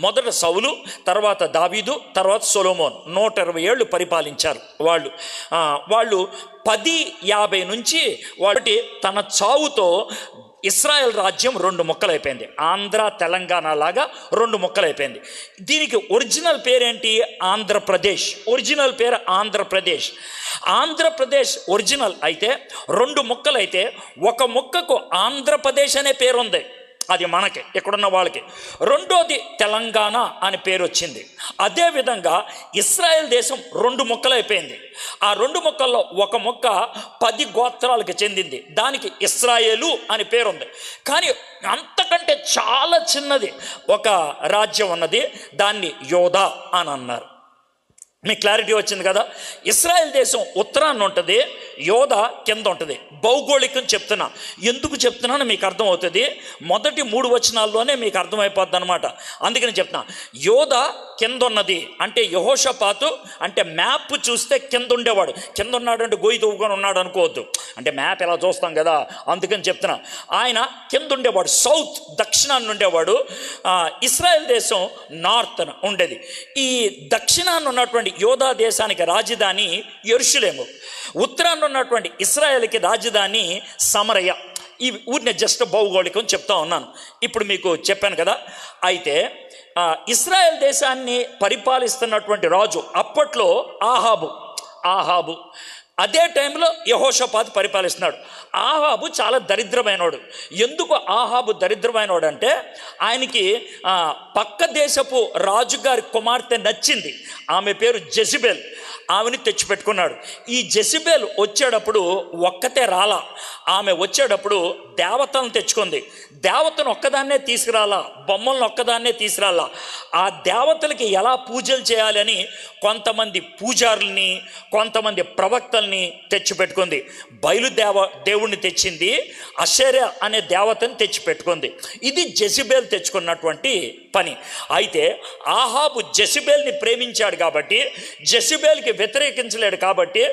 మొదట సౌలు, తర్వాత దావీదు, తర్వాత సొలొమోన్ 120 ఏళ్ళు పరిపాలించారు వాళ్ళు 1050 నుంచి వాటి తన చావుతో ఇస్రాయేల్ రాజ్యం 2 ముక్కలైపోయింది. ఆంధ్ర తెలంగాణ లాగా 2 ముక్కలైపోయింది. దీనికి ఒరిజినల్ పేరేంటి? ఆంధ్రప్రదేశ్. ఒరిజినల్ పేరు ఆంధ్రప్రదేశ్ ఒరిజినల్ అయితే 2 ముక్కలైతే ఒక ముక్కకు ఆంధ్రప్రదేశ్ అనే పేరు ఉంది. అది మనకి ఇక్కడున్న వాళ్ళకి. రెండోది తెలంగాణ అని పేరు వచ్చింది. అదేవిధంగా ఇస్రాయేల్ దేశం 2 ముక్కలైపోయింది. ఆ 2 ముక్కల్లో ఒక ముక్క 10 గోత్రాలకు చెందింది, దానికి ఇస్రాయేలు అని పేరుంది. కానీ అంతకంటే చాలా చిన్నది ఒక రాజ్యం ఉన్నది, దాన్ని యోధా అని అన్నారు. మీకు క్లారిటీ వచ్చింది కదా. ఇస్రాయేల్ దేశం ఉత్తరాన్ని ఉంటుంది, యోధా కింద ఉంటుంది. భౌగోళికం చెప్తున్నా, ఎందుకు చెప్తున్నానో మీకు అర్థమవుతుంది. మొదటి 3 వచనాల్లోనే మీకు అర్థమైపోద్ది అనమాట. అందుకని చెప్తున్నా, యోధా కింద ఉన్నది అంటే యెహోషాపాతు అంటే మ్యాప్ చూస్తే కింద ఉండేవాడు. కింద ఉన్నాడు అంటే గొయ్యి తవ్వుకొని ఉన్నాడు అనుకోవద్దు, అంటే మ్యాప్ ఎలా చూస్తాం కదా, అందుకని చెప్తున్నా. ఆయన కింద ఉండేవాడు, సౌత్ దక్షిణాన్ని ఉండేవాడు. ఇస్రాయేల్ దేశం నార్త్ ఉండేది. ఈ దక్షిణాన్ని ఉన్నటువంటి యోధా దేశానికి రాజధాని యెరూషలేము, ఉత్తరాన్ని ఉన్నటువంటి ఇస్రాయేల్కి రాజధాని సమరయ. ఈ ఊరిని జస్ట్ భౌగోళికం చెప్తా ఉన్నాను. ఇప్పుడు మీకు చెప్పాను కదా. అయితే ఇస్రాయేల్ దేశాన్ని పరిపాలిస్తున్నటువంటి రాజు అప్పట్లో ఆహాబు. అదే టైంలో యెహోషాపాతు పరిపాలిస్తున్నాడు. ఆహాబు చాలా దరిద్రమైనవాడు. ఎందుకు ఆహాబు దరిద్రమైనవాడు అంటే, ఆయనకి పక్క దేశపు రాజుగారి కుమార్తె నచ్చింది. ఆమె పేరు జెజబెల్. ఆమెని తెచ్చిపెట్టుకున్నాడు. ఈ జెజబెల్ వచ్చేటప్పుడు ఒక్కతే రాలా, ఆమె వచ్చేటప్పుడు దేవతలను తెచ్చుకుంది. దేవతను ఒక్కదాన్నే తీసుకురాలా, బొమ్మలను ఒక్కదాన్నే తీసుకురాలా. ఆ దేవతలకి ఎలా పూజలు చేయాలని కొంతమంది పూజారుల్ని, కొంతమంది ప్రవక్తల్ని తెచ్చిపెట్టుకుంది. దేవుణ్ణి తెచ్చింది, అషేరా అనే దేవతని తెచ్చిపెట్టుకుంది. ఇది జెజబెల్ తెచ్చుకున్నటువంటి పని. అయితే ఆహాబు జెజబెల్ని ప్రేమించాడు కాబట్టి, జెజబెల్కి వ్యతిరేకించలేడు కాబట్టి,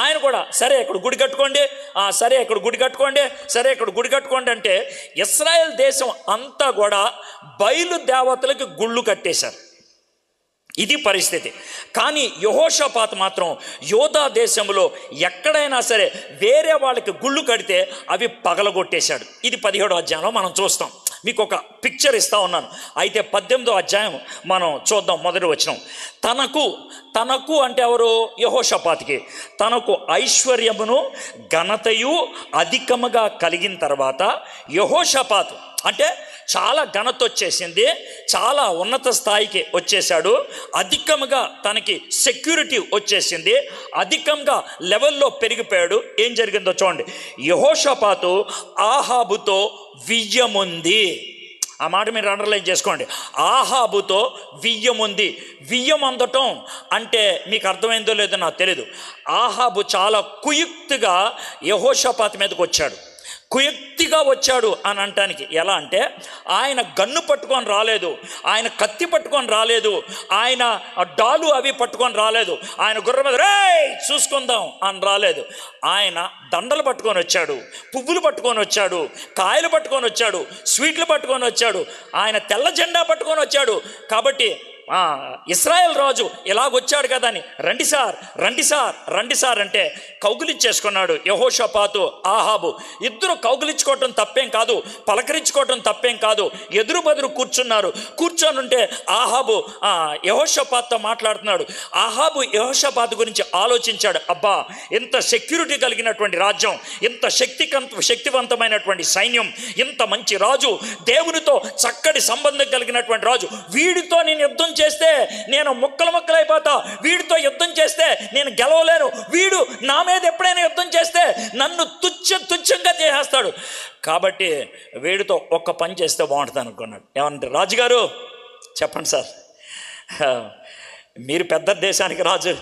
ఆయన కూడా సరే ఇక్కడ గుడి కట్టుకోండి, సరే ఇక్కడ గుడి కట్టుకోండి, సరే ఇక్కడ గుడి కట్టుకోండి అంటే ఇశ్రాయేల్ దేశం అంతా కూడా బయలు దేవతలకు గుళ్ళు కట్టేశారు. ఇది పరిస్థితి. కానీ యెహోషాపాతు మాత్రం యోధా దేశంలో ఎక్కడైనా సరే వేరే వాళ్ళకి గుళ్ళు కడితే అవి పగలగొట్టేశాడు. ఇది 17వ అధ్యాయంలో మనం చూస్తాం. మీకు ఒక పిక్చర్ ఇస్తా ఉన్నాను. అయితే 18వ అధ్యాయం మనం చూద్దాం. మొదటి వచనం, తనకు అంటే ఎవరు? యెహోషాపాతుకి తనకు ఐశ్వర్యమును ఘనతయు అధికముగా కలిగిన తర్వాత యెహోషాపాతు అంటే చాలా ఘనత వచ్చేసింది, చాలా ఉన్నత స్థాయికి వచ్చేసాడు, అధికంగా తనకి సెక్యూరిటీ వచ్చేసింది, అధికంగా లెవెల్లో పెరిగిపోయాడు. ఏం జరిగిందో చూడండి. యెహోషాపాతు ఆహాబుతో వియ్యముంది. ఆ మాట మీరు అండర్లైన్ చేసుకోండి. ఆహాబుతో వియ్యముంది. వియ్యం అందటం అంటే మీకు అర్థమైందో లేదో నాకు తెలియదు. ఆహాబు చాలా కుయుక్తిగా యెహోషాపాతు మీదకి వచ్చాడు. కుయుక్తిగా వచ్చాడు అని అంటానికి ఎలా అంటే, ఆయన గన్ను పట్టుకొని రాలేదు, ఆయన కత్తి పట్టుకొని రాలేదు, ఆయన డాలు అవి పట్టుకొని రాలేదు, ఆయన గుర్రం మీద రే చూసుకుందాం అని రాలేదు. ఆయన దండలు పట్టుకొని వచ్చాడు, పువ్వులు పట్టుకొని వచ్చాడు, కాయలు పట్టుకొని వచ్చాడు, స్వీట్లు పట్టుకొని వచ్చాడు, ఆయన తెల్ల జెండా పట్టుకొని వచ్చాడు. కాబట్టి ఇశ్రాయేల్ రాజు ఇలాగొచ్చాడు కదా అని రండి సార్ అంటే కౌగులించేసుకున్నాడు యెహోషాపాతు, ఆహాబు. ఇద్దరు కౌగులించుకోవటం తప్పేం కాదు, పలకరించుకోవటం తప్పేం కాదు. ఎదురు బదురు కూర్చొని ఉంటే ఆహాబు యెహోషాపాతుతో మాట్లాడుతున్నాడు. ఆహాబు యెహోషాపాతు గురించి ఆలోచించాడు. అబ్బా, ఇంత సెక్యూరిటీ కలిగినటువంటి రాజ్యం, ఇంత శక్తివంతమైనటువంటి సైన్యం, ఇంత మంచి రాజు, దేవునితో చక్కటి సంబంధం కలిగినటువంటి రాజు, వీడితో నేను యుద్ధం చేస్తే నేను ముక్కలైపోతా, వీడితో యుద్ధం చేస్తే నేను గెలవలేను, వీడు నా మీద ఎప్పుడైనా యుద్ధం చేస్తే నన్ను తుచ్చంగా చేసేస్తాడు, కాబట్టి వీడితో ఒక్క పని చేస్తే బాగుంటుంది అనుకున్నాడు. ఏమంటే, రాజుగారు చెప్పండి సార్, మీరు పెద్ద దేశానికి రాజు,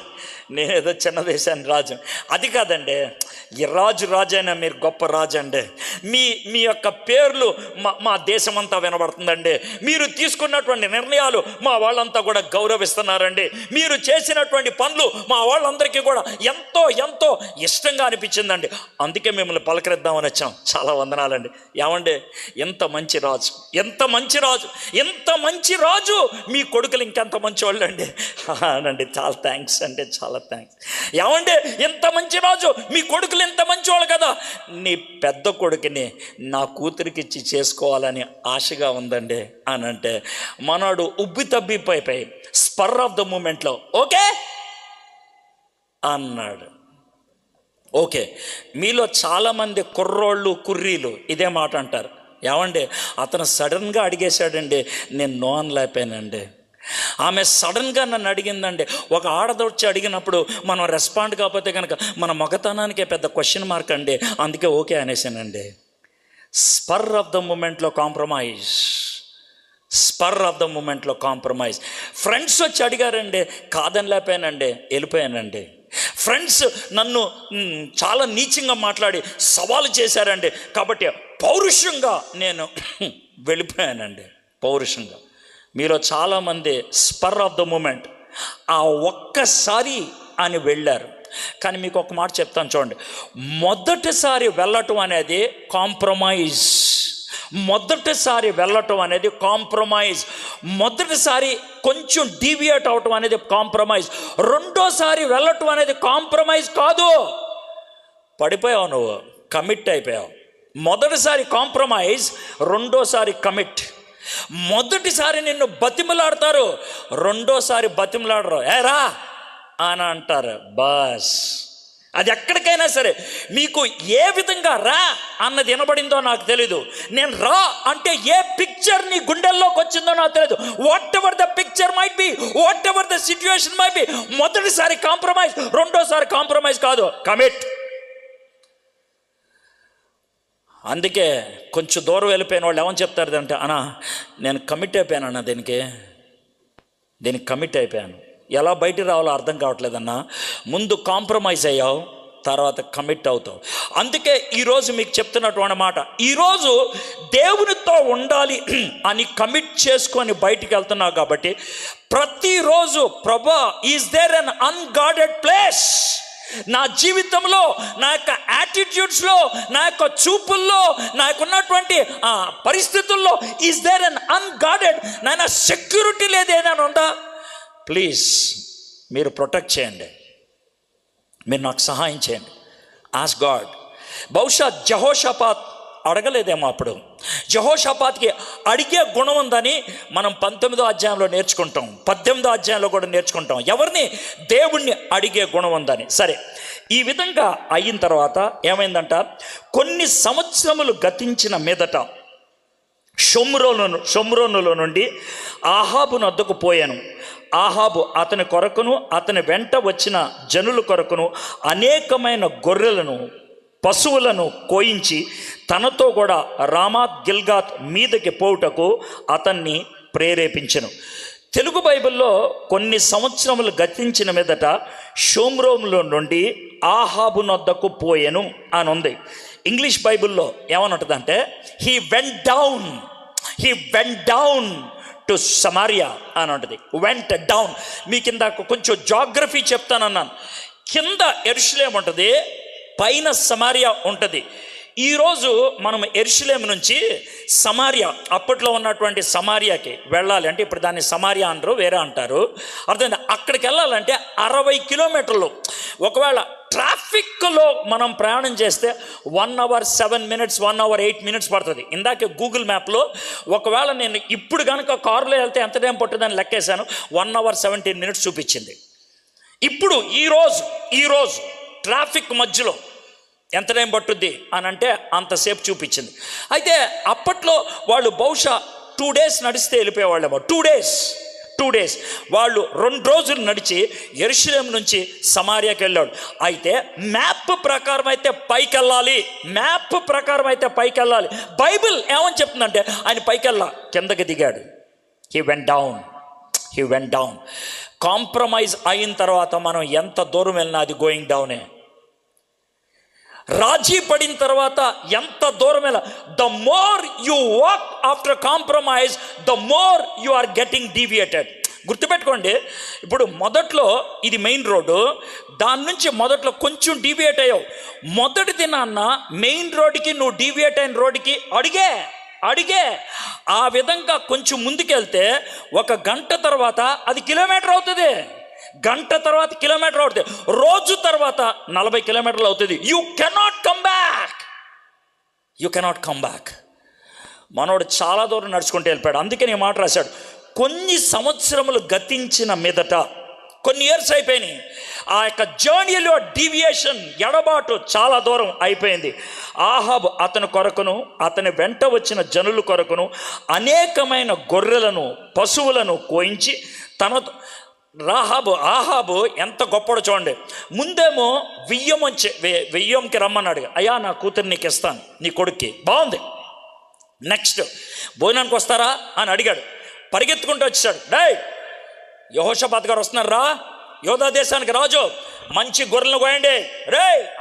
నేనేదో చిన్న దేశానికి రాజు. అది కాదండి, ఈ రాజు అయినా మీరు గొప్ప రాజు అండి. మీ యొక్క పేర్లు మా దేశమంతా వినబడుతుందండి. మీరు తీసుకున్నటువంటి నిర్ణయాలు మా వాళ్ళంతా కూడా గౌరవిస్తున్నారండి. మీరు చేసినటువంటి పనులు మా వాళ్ళందరికీ కూడా ఎంతో ఇష్టంగా అనిపించిందండి. అందుకే మిమ్మల్ని పలకరిద్దామని వచ్చాం. చాలా వందనాలండి. ఏమండి, ఎంత మంచి రాజు, మీ కొడుకులు ఇంకెంత మంచి వాళ్ళు అండి అనండి. చాలా థ్యాంక్స్ అంటే చాలా థ్యాంక్స్. ఏమండి, ఎంత మంచి రాజు, మీ కొడుకులు ఎంత మంచివాళ్ళు కదా, నీ పెద్ద కొడుకుని నా కూతురికి ఇచ్చి చేసుకోవాలని ఆశగా ఉందండి అని అంటే మనోడు ఉబ్బి తబ్బిపోయి స్పర్ ఆఫ్ ద మూమెంట్లో ఓకే అన్నాడు. ఓకే, మీలో చాలామంది కుర్రోళ్ళు కుర్రీలు ఇదే మాట అంటారు. ఏమండి, అతను సడన్గా అడిగేశాడండి, నేను నో అనలేకపోయానండి. ఆమె సడన్గా నన్ను అడిగిందండి. ఒక ఆడదొచ్చి అడిగినప్పుడు మనం రెస్పాండ్ కాకపోతే కనుక మన మగతనానికే పెద్ద క్వశ్చన్ మార్క్ అండి. అందుకే ఓకే అనేసానండి. స్పర్ ఆఫ్ ద మూమెంట్లో కాంప్రమైజ్, స్పర్ ఆఫ్ ద మూమెంట్లో కాంప్రమైజ్. ఫ్రెండ్స్ వచ్చి అడిగారండి, కాదని లేకపోయానండి, వెళ్ళిపోయానండి. ఫ్రెండ్స్ నన్ను చాలా నీచంగా మాట్లాడి సవాలు చేశారండి, కాబట్టి పౌరుషంగా నేను వెళ్ళిపోయానండి. పౌరుషంగా. మీలో చాలామంది స్పర్ ఆఫ్ ద మూమెంట్, ఆ ఒక్కసారి అని వెళ్ళారు. కానీ మీకు ఒక మాట చెప్తాను చూడండి, మొదటిసారి వెళ్ళటం అనేది కాంప్రమైజ్. మొదటిసారి వెళ్ళటం అనేది కాంప్రమైజ్. మొదటిసారి కొంచెం డీవియేట్ అవటం అనేది కాంప్రమైజ్. రెండోసారి వెళ్ళటం అనేది కాంప్రమైజ్ కాదు. పడిపోయావు, నువ్వు కమిట్ అయిపోయావు. మొదటిసారి కాంప్రమైజ్, రెండోసారి కమిట్. మొదటిసారి నిన్ను బతిమలాడతారు, రెండోసారి బతిమలాడరు. రా అని అంటారు. బస్ అది ఎక్కడికైనా సరే మీకు ఏ విధంగా రా అన్నది వినబడిందో నాకు తెలీదు. నేను రా అంటే ఏ పిక్చర్ నీ గుండెల్లోకి వచ్చిందో నాకు తెలియదు. What ever the picture might be, what ever the situation might be, మొదటిసారి కాంప్రమైజ్, రెండోసారి కాంప్రమైజ్ కాదు, కమిట్. అందుకే కొంచెం దూరం వెళ్ళిపోయిన వాళ్ళు ఏమని చెప్తారు అంటే, అన్నా నేను కమిట్ అయిపోయాను అన్న, దీనికి కమిట్ అయిపోయాను. ఎలా బయటికి రావాలో అర్థం కావట్లేదన్నా. ముందు కాంప్రమైజ్ అయ్యావు, తర్వాత కమిట్ అవుతావు. అందుకే ఈరోజు మీకు చెప్తున్నటువంటి మాట, ఈరోజు దేవునితో ఉండాలి అని కమిట్ చేసుకొని బయటికి వెళ్తున్నావు కాబట్టి ప్రతిరోజు ప్రభా, is there an unguarded place నా జీవితంలో, నా యొక్క యాటిట్యూడ్స్లో, నా యొక్క చూపుల్లో, నాకున్నటువంటి పరిస్థితుల్లో ఈజ్ దేర్ అన్ అన్గార్డెడ్, నాయన సెక్యూరిటీ లేదు ఏదైనా ఉందా? ప్లీజ్ మీరు ప్రొటెక్ట్ చేయండి, మీరు నాకు సహాయం చేయండి. Ask God. బహుశా యెహోషాపాత్ అడగలేదేమో అప్పుడు. యెహోషాపాత్కి అడిగే గుణం ఉందని మనం 19వ అధ్యాయంలో నేర్చుకుంటాం, 18వ అధ్యాయంలో కూడా నేర్చుకుంటాం. ఎవరిని? దేవుణ్ణి అడిగే గుణం ఉందని. సరే, ఈ విధంగా అయిన తర్వాత ఏమైందంట, కొన్ని సంవత్సరములు గతించిన మీదట షోమ్రోనులో నుండి ఆహాబు నొద్దకు పోయాను. ఆహాబు అతని కొరకును అతని వెంట వచ్చిన జనుల కొరకును అనేకమైన గొర్రెలను పశువులను కోయించి తనతో కూడా రామాత్ గిల్గాత్ మీదకి పోవుటకు అతన్ని ప్రేరేపించెను. తెలుగు బైబిల్లో కొన్ని సంవత్సరములు గతించిన మీదట షోమ్రోనులో నుండి ఆహాబు నొద్దకు పోయెను అని ఉంది. ఇంగ్లీష్ బైబిల్లో ఏమని ఉంటుందంటే he went down to Samaria అని ఉంటుంది. Vent down. మీ కింద కొంచెం జాగ్రఫీ చెప్తానన్నాను. కింద యెరూషలేము ఉంటుంది, పైన సమారియా ఉంటుంది. ఈరోజు మనం యెరూషలేము నుంచి సమారియా, అప్పట్లో ఉన్నటువంటి సమారియాకి వెళ్ళాలి అంటే, ఇప్పుడు దాన్ని సమారియా అనరు, వేరే అంటారు, అర్థమైంది. అక్కడికి వెళ్ళాలంటే 60 కిలోమీటర్లు. ఒకవేళ ట్రాఫిక్లో మనం ప్రయాణం చేస్తే 1 hour 7 minutes, 1 hour 8 minutes పడుతుంది. ఇందాక గూగుల్ మ్యాప్లో ఒకవేళ నేను ఇప్పుడు కనుక కారులో వెళ్తే ఎంత టైం పట్టుతుందని లెక్కేశాను, 1 hour 17 minutes చూపించింది. ఇప్పుడు ఈరోజు ట్రాఫిక్ మధ్యలో ఎంత టైం పట్టుద్ది అని అంటే అంతసేపు చూపించింది. అయితే అప్పట్లో వాళ్ళు బహుశా 2 days నడిస్తే వెళ్ళిపోయేవాళ్ళేమో. 2 days వాళ్ళు 2 రోజులు నడిచి యెరూషలేము నుంచి సమారియాకి వెళ్ళాడు. అయితే మ్యాప్ ప్రకారం అయితే పైకి వెళ్ళాలి. బైబిల్ ఏమని చెప్తుందంటే ఆయన పైకి వెళ్ళా, కిందకి దిగాడు. He went down. కాంప్రమైజ్ అయిన తర్వాత మనం ఎంత దూరం వెళ్ళినా అది గోయింగ్ డౌనే. రాజీ పడిన తర్వాత ఎంత దూరం వెళ్ళా, the more you walk after compromise, the more you are getting deviated. గుర్తుపెట్టుకోండి, ఇప్పుడు మొదట్లో ఇది మెయిన్ రోడ్డు, దాని నుంచి మొదట్లో కొంచెం డీవియేట్ అయ్యావు. మొదటి దినాన్న మెయిన్ రోడ్డుకి నువ్వు డీవియేట్ అయిన రోడ్డుకి అడిగే ఆ విధంగా కొంచెం ముందుకెళ్తే 1 గంట తర్వాత అది కిలోమీటర్ అవుతుంది, గంట తర్వాత కిలోమీటర్ అవుతుంది, రోజు తర్వాత 40 కిలోమీటర్లు అవుతుంది. You cannot come back. మనోడు చాలా దూరం నడుచుకుంటూ వెళ్ళిపోయాడు. అందుకే నేను మాట రాశాడు, కొన్ని సంవత్సరములు గతించిన మీదట కొన్ని ఇయర్స్ అయిపోయినాయి. ఆ యొక్క జర్నీలో డీవియేషన్, ఎడబాటు చాలా దూరం అయిపోయింది. ఆహాబు అతని కొరకును అతని వెంట వచ్చిన జనుల కొరకును అనేకమైన గొర్రెలను పశువులను కోయించి తనతో ఆహాబు ఎంత గొప్పడు చూడండి. ముందేమో వెయ్యంకి రమ్మన్నాడు. అయ్యా నా కూతురు నీకు ఇస్తాను, నీ కొడుక్కి, బాగుంది. నెక్స్ట్ భోజనానికి వస్తారా అని అడిగాడు. పరిగెత్తుకుంటూ వచ్చాడు. యెహోషాపాతు గారు వస్తున్నారా, యోధా దేశానికి రాజు, మంచి గొర్రెలను కోయండి.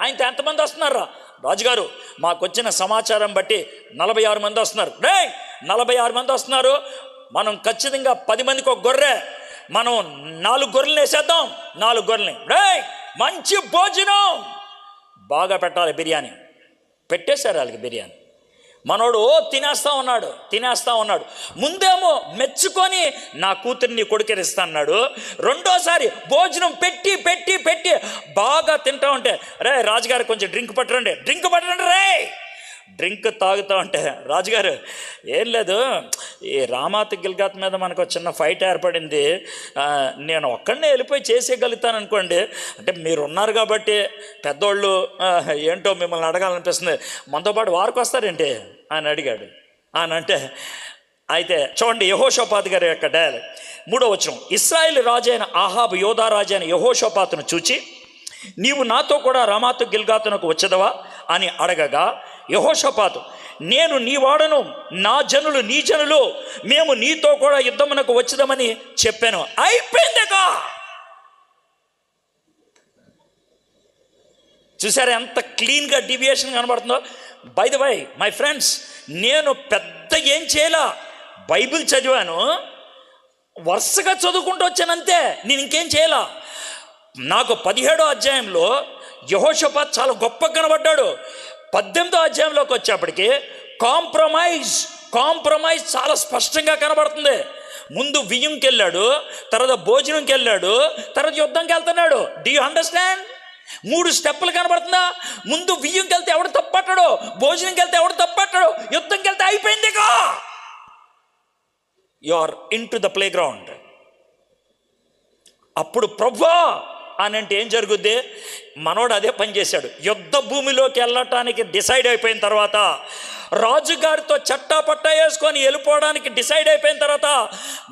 ఆయనతో ఎంతమంది వస్తున్నారా? రాజుగారు మాకు వచ్చిన సమాచారం బట్టి 46 మంది వస్తున్నారు. 46 మంది వస్తున్నారు. మనం ఖచ్చితంగా 10 మందికి ఒక గొర్రె, మనం 4 గొర్రెలు వేసేద్దాం. 4 గొర్రెల్ని. మంచి భోజనం బాగా పెట్టాలి. బిర్యానీ పెట్టేశారు వాళ్ళకి. బిర్యానీ మనోడు తినేస్తా ఉన్నాడు. ముందేమో మెచ్చుకొని నా కూతుర్ని కొడుకెరిస్తా అన్నాడు. రెండోసారి భోజనం పెట్టి బాగా తింటా ఉంటే, రాజుగారు కొంచెం డ్రింక్ పట్టరండి డ్రింక్ తాగుతూ ఉంటే, రాజుగారు ఏం లేదు, ఈ రామాత్ గిల్గాత్ మీద మనకు చిన్న ఫైట్ ఏర్పడింది, నేను ఒక్కడనే వెళ్ళిపోయి చేసేయగలుగుతాను అనుకోండి, అంటే మీరు ఉన్నారు కాబట్టి పెద్దోళ్ళు ఏంటో మిమ్మల్ని అడగాలనిపిస్తుంది, మనతో పాటు వారికి వస్తారేంటి అని అడిగాడు. అని అంటే అయితే చూడండి యెహోషాపాతు గారి యొక్క డయలాగ్ 3వ వచనం. ఇశ్రాయేలు రాజు అయిన ఆహాబు యోధా రాజు అయిన యెహోషాపాతును చూచి, నీవు నాతో కూడా రామాతు గిల్గాతునకు వచ్చేదవా అని అడగగా, యెహోషాపాతు, నేను నీ వాడను, నా జనులు నీ జనులు, మేము నీతో కూడా యుద్ధమునకు వచ్చేదమని చెప్పాను. అయిపోయిందిగా. చూసారా ఎంత క్లీన్గా డీవియేషన్ కనబడుతుందో? By the way my friends, నేను పెద్ద ఏం చేయాలా, బైబిల్ చదివాను, వరుసగా చదువుకుంటూ వచ్చానంతే, నేను ఇంకేం చేయాలా. నాకు 17వ అధ్యాయంలో యెహోషాపాతు చాలా గొప్ప కనబడ్డాడు. 18వ అధ్యాయంలోకి వచ్చేప్పటికి కాంప్రమైజ్ చాలా స్పష్టంగా కనబడుతుంది. ముందు వియ్యంకి వెళ్ళాడు, తర్వాత భోజనంకి వెళ్ళాడు, తర్వాత యుద్ధంకి వెళ్తున్నాడు. Do you understand? 3 స్టెప్పులు కనబడుతుందా? ముందు వియ్యంకి వెళ్తే ఎవడు తప్పట్టాడు, భోజనంకి వెళ్తే ఎవడు తప్పట్టాడు, యుద్ధంకి వెళ్తే అయిపోయిందిగా. You are into the playground. అప్పుడు ప్రభువా అని అంటే ఏం జరుగుద్ది? మనోడు అదే పని చేశాడు. యుద్ధ భూమిలోకి వెళ్ళటానికి డిసైడ్ అయిపోయిన తర్వాత, రాజుగారితో చట్టా పట్టా వేసుకొని వెళ్ళిపోవడానికి డిసైడ్ అయిపోయిన తర్వాత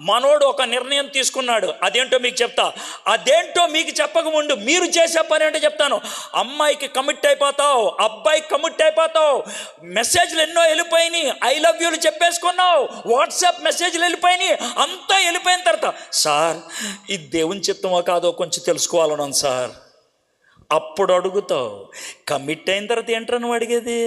మనోడు ఒక నిర్ణయం తీసుకున్నాడు. అదేంటో మీకు చెప్తా. అదేంటో మీకు చెప్పకముందు మీరు చేసే పని అంటే చెప్తాను. అమ్మాయికి కమిట్ అయిపోతావు, అబ్బాయికి కమిట్ అయిపోతావు, మెసేజ్లు ఎన్నో వెళ్ళిపోయినాయి, ఐ లవ్ యూలు చెప్పేసుకున్నావు, వాట్సాప్ మెసేజ్లు వెళ్ళిపోయినాయి, అంతా వెళ్ళిపోయిన తర్వాత, సార్ ఇది దేవుని చిత్తమో కాదో కొంచెం తెలుసుకోవాలన్నాను సార్. అప్పుడు అడుగుతావు. కమిట్ అయిన తర్వాత ఏంట్రా నువ్వు అడిగేది?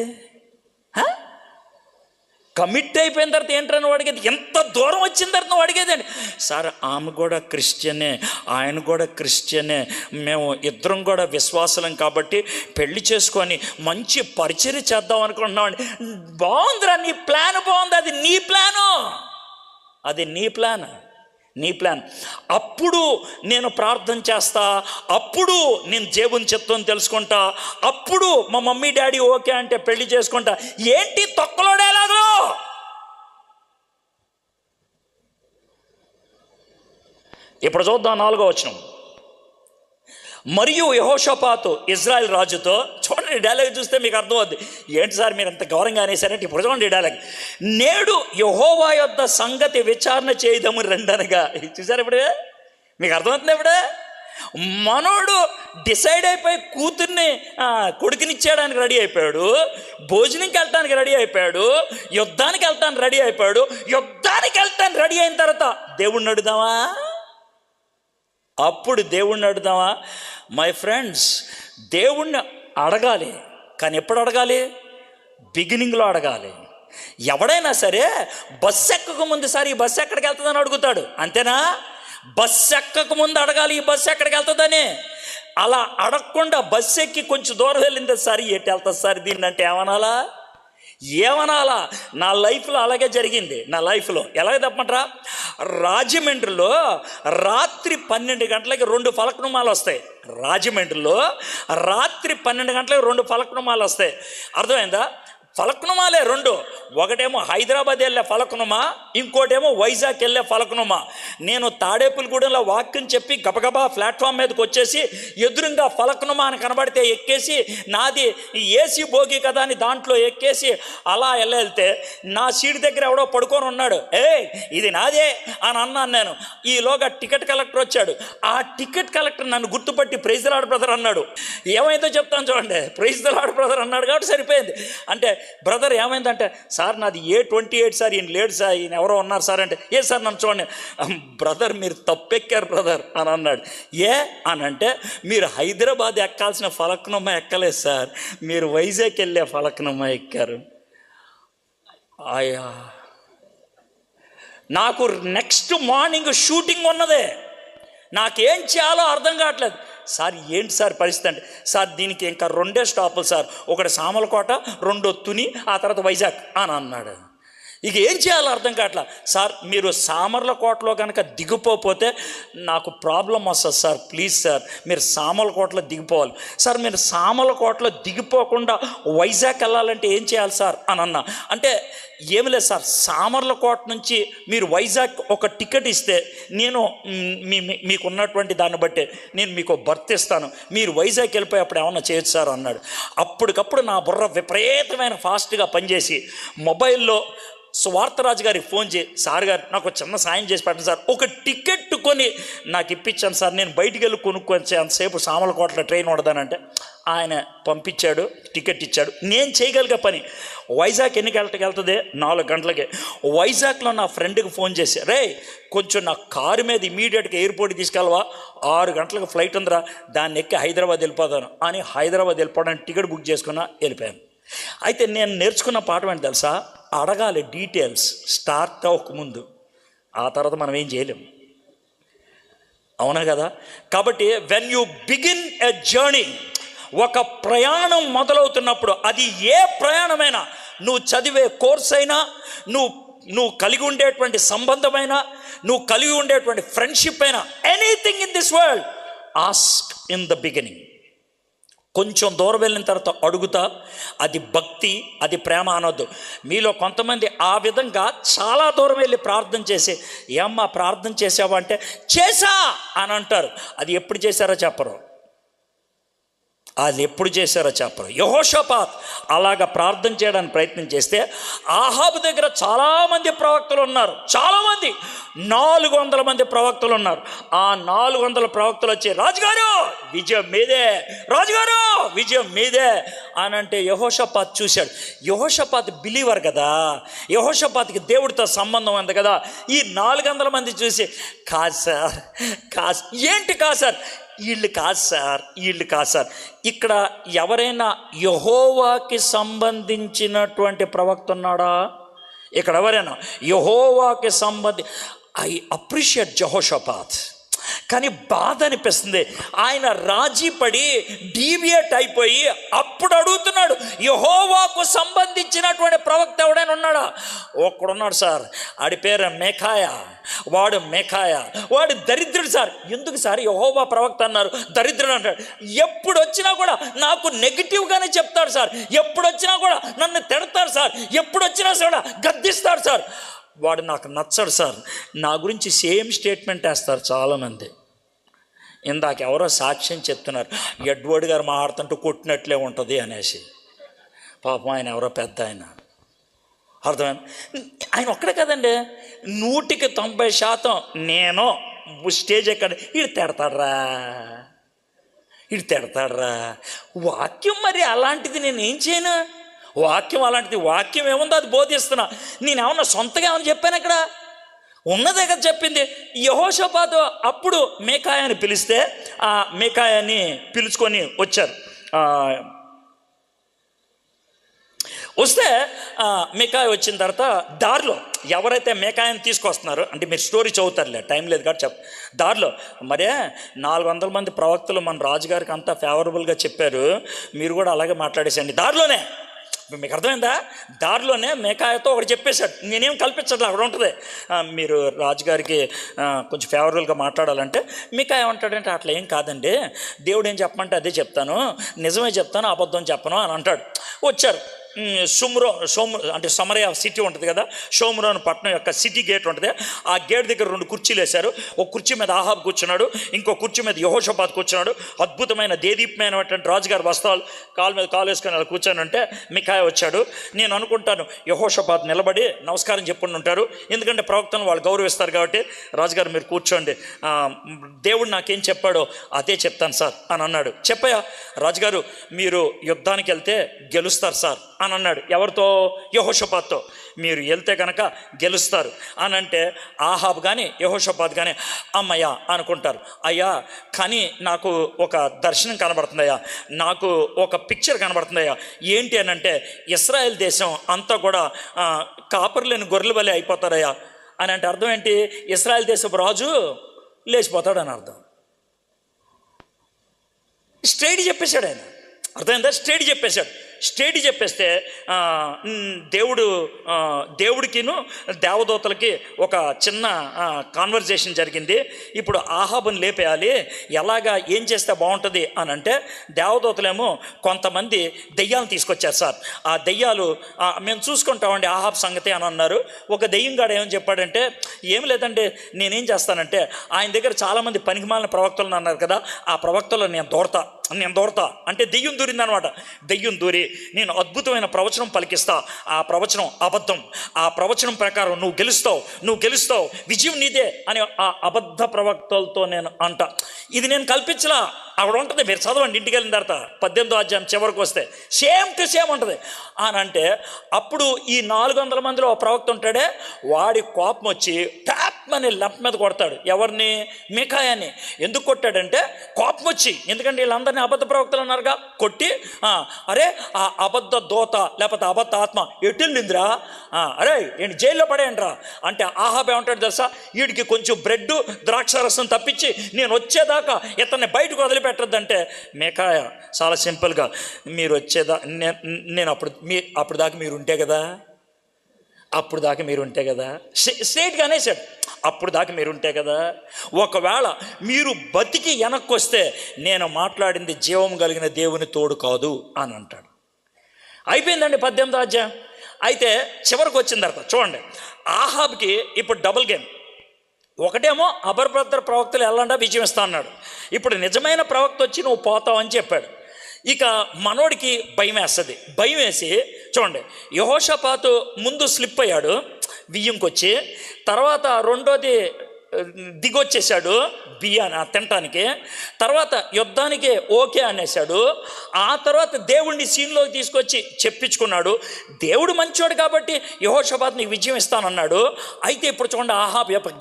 కమిట్ అయిపోయిన తర్వాత ఏంట్రా నువ్వు అడిగేది? ఎంత దూరం వచ్చిన తర్వాత నువ్వు అడిగేదండి? సార్ ఆమె కూడా క్రిస్టియనే, ఆయన కూడా క్రిస్టియనే, మేము ఇద్దరం కూడా విశ్వాసులం కాబట్టి పెళ్లి చేసుకొని మంచి పరిచర్య చేద్దాం అనుకుంటున్నామండి. బాగుందిరా, నీ ప్లాన్ బాగుంది, అది నీ ప్లాను, అది నీ ప్లాన్. అప్పుడు నేను ప్రార్థన చేస్తా, అప్పుడు నేను దేవుని చిత్తం తెలుసుకుంటా, అప్పుడు మా మమ్మీ డాడీ ఓకే అంటే పెళ్లి చేసుకుంటా. ఏంటి తొక్కలో డైలాగులు? ఇప్పుడు చూద్దాం 4వ వచనం. మరియు యెహోషాపాతు ఇజ్రాయెల్ రాజుతో, చూడండి డైలాగ్ చూస్తే మీకు అర్థమవుద్ది. ఏంటి సార్ మీరు ఎంత గౌరవంగా అనేసారంటే, ఇప్పుడు చూడండి డైలాగ్. నేడు యెహోవా యొద్ద సంగతి విచారణ చేయదము రెండనగా. చూసారు ఇప్పుడు? మీకు అర్థమవుతుంది? ఇప్పుడు మనోడు డిసైడ్ అయిపోయి కూతుర్ని కొడుకునిచ్చేయడానికి రెడీ అయిపోయాడు, భోజనంకి వెళ్ళటానికి రెడీ అయిపోయాడు, యుద్ధానికి వెళ్తానికి రెడీ అయిపోయాడు. యుద్ధానికి వెళ్తానికి రెడీ అయిన తర్వాత దేవుణ్ణి అడుగుదామా? అప్పుడు దేవుణ్ణి అడుగుదామా? మై ఫ్రెండ్స్, దేవుణ్ణి అడగాలి, కానీ ఎప్పుడు అడగాలి? బిగినింగ్లో అడగాలి. ఎవడైనా సరే బస్సు ఎక్కక ముందు, సార్ ఈ బస్సు ఎక్కడికి వెళ్తుందని అడుగుతాడు, అంతేనా? బస్సు ఎక్కక ముందు అడగాలి ఈ బస్సు ఎక్కడికి వెళ్తుందని. అలా అడగకుండా బస్సు ఎక్కి కొంచెం దూరం వెళ్ళింది, సార్ ఎటు వెళ్తుంది సార్ దీన్ని అంటే ఏమనాలా? నా లైఫ్లో అలాగే జరిగింది. నా లైఫ్లో ఎలాగ తప్పమంటారా? రాజమండ్రిలో రాత్రి 12 గంటలకి 2 ఫలక్నుమాలు వస్తాయి. రాజమండ్రిలో రాత్రి 12 గంటలకు 2 ఫలక్నుమాలు వస్తాయి. అర్థమైందా? ఫలక్నుమాలే రెండు. ఒకటేమో హైదరాబాద్ వెళ్ళే ఫలక్నుమా, ఇంకోటేమో వైజాగ్ వెళ్ళే ఫలక్నుమా. నేను తాడేపులగూడెంలో వాక్యం చెప్పి గబగబా ప్లాట్ఫామ్ మీదకి వచ్చేసి ఎదురుగా ఫలక్నుమా అని కనబడితే ఎక్కేసి, నాది ఏసీ భోగి కదా అని దాంట్లో ఎక్కేసి అలా వెళ్తే నా సీట్ దగ్గర ఎవడో పడుకొని ఉన్నాడు. ఇది నాదే అని అన్నాను నేను. ఈలోగా టికెట్ కలెక్టర్ వచ్చాడు. ఆ టికెట్ కలెక్టర్ నన్ను గుర్తుపట్టి ప్రైజ్ ది లార్డ్ బ్రదర్ అన్నాడు. ఏమైందో చెప్తాను చూడండి. ప్రైజ్ ది లార్డ్ బ్రదర్ అన్నాడు కాబట్టి సరిపోయింది. అంటే బ్రదర్ ఏమైందంటే, సార్ నాది A28 సార్, ఈయన లేడు సార్, ఈయన ఎవరో ఉన్నారు సార్ అంటే, ఏ సార్ నన్ను చూడండి. బ్రదర్ మీరు తప్పెక్కారు బ్రదర్ అని అన్నాడు. అని అంటే, మీరు హైదరాబాద్ ఎక్కాల్సిన ఫలక్నుమా ఎక్కలేదు సార్, మీరు వైజాగ్ వెళ్ళే ఫలక్నుమా ఎక్కారు. ఆయా, నాకు నెక్స్ట్ మార్నింగ్ షూటింగ్ ఉన్నదే, నాకేం చేయాలో అర్థం కావట్లేదు. సార్ ఏంటి సార్ పరిస్థితి అంటే, సార్ దీనికి ఇంకా 2 స్టాపులు సార్, ఒకటి సామలకోట, 2 తుని, ఆ తర్వాత వైజాగ్ అని అన్నాడు. ఇక ఏం చేయాలో అర్థం కావట్లా. సార్ మీరు సామర్లకోటలో కనుక దిగిపోతే నాకు ప్రాబ్లం వస్తుంది సార్, ప్లీజ్ సార్ మీరు సామర్లకోటలో దిగిపోవాలి. సార్ మీరు సామర్లకోటలో దిగిపోకుండా వైజాగ్ వెళ్ళాలంటే ఏం చేయాలి సార్ అని అన్నా. అంటే ఏమి లేదు సార్, సామర్లకోట నుంచి మీరు వైజాగ్ ఒక టికెట్ ఇస్తే నేను మీకు ఉన్నటువంటి దాన్ని బట్టి నేను మీకు బర్త్ ఇస్తాను, మీరు వైజాగ్ వెళ్ళిపోయేప్పుడు ఏమన్నా చేయొచ్చు సార్ అన్నాడు. అప్పటికప్పుడు నా బుర్ర విపరీతమైన ఫాస్ట్గా పనిచేసి మొబైల్లో స్వార్థరాజు గారికి ఫోన్ చేసి, సార్ గారు నాకు చిన్న సాయం చేసి పెట్టండి సార్, ఒక టికెట్ కొని నాకు ఇప్పించాను సార్, నేను బయటికి వెళ్ళి కొనుక్కొని అంతసేపు సామలకోటలో ట్రైన్ ఉండదానంటే ఆయన పంపించాడు, టికెట్ ఇచ్చాడు. నేను చేయగలిగే పని, వైజాగ్ ఎన్ని గంటలకు వెళ్తుంది, 4 గంటలకే. వైజాగ్లో నా ఫ్రెండ్కి ఫోన్ చేసి, రే కొంచెం నా కారు మీద ఇమీడియట్గా ఎయిర్పోర్ట్కి తీసుకెళ్ళవా, 6 గంటలకు ఫ్లైట్ ఉందిరా, దాన్ని ఎక్కి హైదరాబాద్ వెళ్ళిపోతాను అని హైదరాబాద్ వెళ్ళిపోవడానికి టికెట్ బుక్ చేసుకున్నా, వెళ్ళిపోయాను. అయితే నేను నేర్చుకున్న పాఠం ఏంటి తెలుసా, అడగాలి డీటెయిల్స్ స్టార్ట్ అవ్వకముందు, ఆ తర్వాత మనం ఏం చేయలేము, అవునా కదా. కాబట్టి when you begin a journey, ఒక ప్రయాణం మొదలవుతున్నప్పుడు, అది ఏ ప్రయాణమైనా, నువ్వు చదివే కోర్స్ అయినా, నువ్వు కలిగి ఉండేటువంటి సంబంధమైనా, నువ్వు కలిగి ఉండేటువంటి ఫ్రెండ్షిప్ అయినా, anything in this world ask in the beginning. కొంచెం దూరం వెళ్ళిన తర్వాత అడుగుతా, అది భక్తి, అది ప్రేమ అనొద్దు. మీలో కొంతమంది ఆ విధంగా చాలా దూరం వెళ్ళి ప్రార్థన చేసి, ఏమ్మా ప్రార్థన చేసావా అంటే చేసా అని అంటారు. అది ఎప్పుడు చేశారో చెప్పరు, అది ఎప్పుడు చేశారో చెప్పరు. యెహోషాపాత్ అలాగా ప్రార్థన చేయడానికి ప్రయత్నం చేస్తే, ఆహాబు దగ్గర చాలామంది ప్రవక్తలు ఉన్నారు, చాలామంది 400 మంది ప్రవక్తలు ఉన్నారు. ఆ 400 ప్రవక్తలు వచ్చి, రాజుగారు విజయం మీదే, రాజుగారు విజయం మీదే అని అంటే యెహోషాపాత్ చూశాడు. యెహోషాపాత్ బిలీవర్ కదా, యెహోషాపాత్కి దేవుడితో సంబంధం ఉంది కదా. ఈ 400 మంది చూసి, కాదు సార్, కాదు ఏంటి కాదు సార్, వీళ్ళు కాదు సార్, వీళ్ళు కాదు సార్. ఇక్కడ ఎవరైనా యెహోవాకి సంబంధించినటువంటి ప్రవక్త ఉన్నాడా? ఇక్కడ ఎవరైనా యెహోవాకి ఐ అప్రిషియేట్ యెహోషాపాత్. కానీ బాధ అనిపిస్తుంది, ఆయన రాజీ పడి డీవియేట్ అయిపోయి అప్పుడు అడుగుతున్నాడు, యెహోవాకు సంబంధించినటువంటి ప్రవక్త ఎవడైనా ఉన్నాడా? ఒక్కడున్నాడు సార్, ఆడి పేరు మెకాయా. వాడు దరిద్రుడు సార్. ఎందుకు సార్ యెహోవా ప్రవక్త అన్నారు, దరిద్రుడు అంటాడు. ఎప్పుడు వచ్చినా కూడా నాకు నెగిటివ్గానే చెప్తాడు సార్, ఎప్పుడు వచ్చినా కూడా నన్ను తిడతాడు సార్, ఎప్పుడు వచ్చినా కూడా గద్దిస్తాడు సార్. వాడు నాకు నచ్చడు సార్. నా గురించి సేమ్ స్టేట్మెంట్ వేస్తారు చాలామంది. ఇందాక ఎవరో సాక్ష్యం చెప్తున్నారు, ఎడ్వర్డ్ గారు మాట్లాడుతుంటూ కొట్టినట్లే ఉంటుంది అనేసి. పాపం ఆయన ఎవరో పెద్ద ఆయన, అర్థమైంది. ఆయన ఒక్కడే కదండి, 190% నేను స్టేజ్ ఎక్కడ ఇటు తిడతాడ్రా. వాక్యం మరి అలాంటిది, నేను ఏం చేయను. వాక్యం అలాంటిది, వాక్యం ఏముందో అది బోధిస్తున్నా. నేనేమన్నా సొంతగా ఏమన్నా చెప్పాను? అక్కడ ఉన్నదే కదా చెప్పింది. యెహోషాపాతు అప్పుడు మేకాయాని పిలిస్తే ఆ మేకాయాని పిలుచుకొని వచ్చారు. వస్తే మేకాయ వచ్చిన తర్వాత దారిలో ఎవరైతే మేకాయని తీసుకొస్తున్నారో, అంటే మీరు స్టోరీ చదువుతారులే, టైం లేదు కాబట్టి దారిలో మరే 400 మంది ప్రవక్తలు మన రాజుగారికి అంతా ఫేవరబుల్గా చెప్పారు, మీరు కూడా అలాగే మాట్లాడేసండి. దారిలోనే మీకు అర్థమైందా? దారిలోనే మేకాయతో ఒకటి చెప్పేశాడు, నేనేం కల్పించట్లే, అక్కడ ఉంటుంది, మీరు రాజుగారికి కొంచెం ఫేవరబుల్గా మాట్లాడాలంటే. మేకాయ ఏమంటాడంటే, అట్లా ఏం కాదండి, దేవుడు ఏం చెప్పమంటే అదే చెప్తాను, నిజమే చెప్తాను, అబద్ధం చెప్పను అని అంటాడు. వచ్చారు అంటే సమరయ సిటీ ఉంటుంది కదా, షోమ్రోన్ పట్టణం యొక్క సిటీ గేట్ ఉంటుంది. ఆ గేట్ దగ్గర 2 కుర్చీలు వేశారు. ఒక కుర్చీ మీద ఆహాబ్ కూర్చున్నాడు, ఇంకో కుర్చీ మీద యెహోషాపాతు కూర్చున్నాడు. అద్భుతమైన దేదీప్యమైనటువంటి రాజుగారి వస్త్రాలు కాలు మీద కాలు వేసుకొని అలా కూర్చొని మికాయ వచ్చాడు. నేను అనుకుంటాను యెహోషాపాతు నిలబడి నమస్కారం చెప్పుకుని ఉంటారు, ఎందుకంటే ప్రవక్తను వాళ్ళు గౌరవిస్తారు కాబట్టి. రాజుగారు మీరు కూర్చోండి, దేవుడు నాకేం చెప్పాడో అదే చెప్తాను సార్ అని అన్నాడు. చెప్పయా రాజుగారు, మీరు యుద్ధానికి వెళ్తే గెలుస్తారు సార్ అని అన్నాడు. ఎవరితో? యెహోషాపాతుతో. మీరు వెళ్తే కనుక గెలుస్తారు అని అంటే ఆహాబ్ కానీ యెహోషాపాతు కానీ అమ్మయ్యా అనుకుంటారు. అయ్యా కానీ నాకు ఒక దర్శనం కనబడుతుందయ్యా, నాకు ఒక పిక్చర్ కనబడుతుందయ్యా. ఏంటి అని అంటే ఇశ్రాయేల్ దేశం అంతా కూడా కాపరు లేని గొర్రెల వలె అయిపోతారయ్యా అని అంటే అర్థం ఏంటి? ఇశ్రాయేల్ దేశపు రాజు లేచిపోతాడని అర్థం. స్ట్రైట్ చెప్పేశాడు ఆయన, అర్థమైందా? స్ట్రైట్ చెప్పేస్తే దేవుడికిను దేవదూతలకి ఒక చిన్న కాన్వర్జేషన్ జరిగింది. ఇప్పుడు ఆహాబుని లేపేయాలి, ఎలాగా ఏం చేస్తే బాగుంటుంది అని అంటే దేవదూతలేమో కొంతమంది దెయ్యాలను తీసుకొచ్చారు సార్. ఆ దెయ్యాలు మేము చూసుకుంటామండి ఆహాబ్ సంగతి అని అన్నారు. ఒక దెయ్యంగాడు ఏమని చెప్పాడంటే, ఏం లేదంటే నేనేం చేస్తానంటే ఆయన దగ్గర చాలామంది పనికిమాలిన ప్రవక్తలు అన్నారు కదా, ఆ ప్రవక్తలు నేను దూరతా అంటే దెయ్యం దూరిందనమాట. దెయ్యం దూరి నేను అద్భుతమైన ప్రవచనం పలికిస్తా, ఆ ప్రవచనం అబద్ధం, ఆ ప్రవచనం ప్రకారం నువ్వు గెలుస్తావు, విజయం నీదే అని ఆ అబద్ధ ప్రవక్తలతో నేను అంట. ఇది నేను కల్పించలా, అక్కడ ఉంటుంది, మీరు చదవండి ఇంటికి వెళ్ళిన తర్వాత 18వ అధ్యాయం చివరికి వస్తే సేమ్ టు సేమ్ ఉంటుంది అని అంటే. అప్పుడు ఈ 400 మందిలో ఒక ప్రవక్త ఉంటాడే, వాడి కోపం వచ్చి ట్యాప్మని లెఫ్ట్ మీద కొడతాడు. ఎవరిని? మికాయాని. ఎందుకు కొట్టాడంటే కోపం వచ్చి, ఎందుకంటే వీళ్ళందరినీ అబద్ధ ప్రవక్తలు అన్నారుగా, కొట్టి అరే ఆ అబద్ధ దోత లేకపోతే అబద్ధ ఆత్మ ఎటులిందిరా, అరే ఏంటి జైల్లో పడేయండిరా అంటే ఆహాబ్ ఏమంటాడు తెలుసా? వీడికి కొంచెం బ్రెడ్ ద్రాక్షారసం తప్పించి నేను వచ్చేదాకా ఇతన్ని బయటకు వదిలిపెట్టద్దంటే మికాయ చాలా సింపుల్గా, మీరు వచ్చేదా నేను అప్పుడు దాకా మీరు ఉంటే కదా స్ట్రైట్గా అనేసాడు. అప్పుడు దాకా మీరు ఉంటే కదా, ఒకవేళ మీరు బతికి వెనక్కి వస్తే నేను మాట్లాడింది జీవం కలిగిన దేవుని తోడు కాదు అని అంటాడు. అయిపోయిందండి 18వ అధ్యాయం. అయితే చివరికి వచ్చిన తర్వాత చూడండి, ఆహాబ్కి ఇప్పుడు డబుల్ గేమ్. ఒకటేమో అబద్ధ ప్రవక్తలు వెళ్ళండా విజయం ఇస్తా అన్నాడు. ఇప్పుడు నిజమైన ప్రవక్త వచ్చి నువ్వు పోతావు అని చెప్పాడు. ఇక మనోడికి భయం వేసి చూడండి, యెహోషాపాతు ముందు స్లిప్ అయ్యాడు బియ్యంకొచ్చి, తర్వాత రెండోది దిగొచ్చేసాడు బియ్యాన్ని తినటానికి, తర్వాత యుద్ధానికి ఓకే అనేసాడు. ఆ తర్వాత దేవుడిని సీన్లోకి తీసుకొచ్చి చెప్పించుకున్నాడు. దేవుడు మంచోడు కాబట్టి యెహోషాపాతు నీకు విజయం ఇస్తానన్నాడు. అయితే ఇప్పుడు చూడండి ఆహాబ్ యొక్క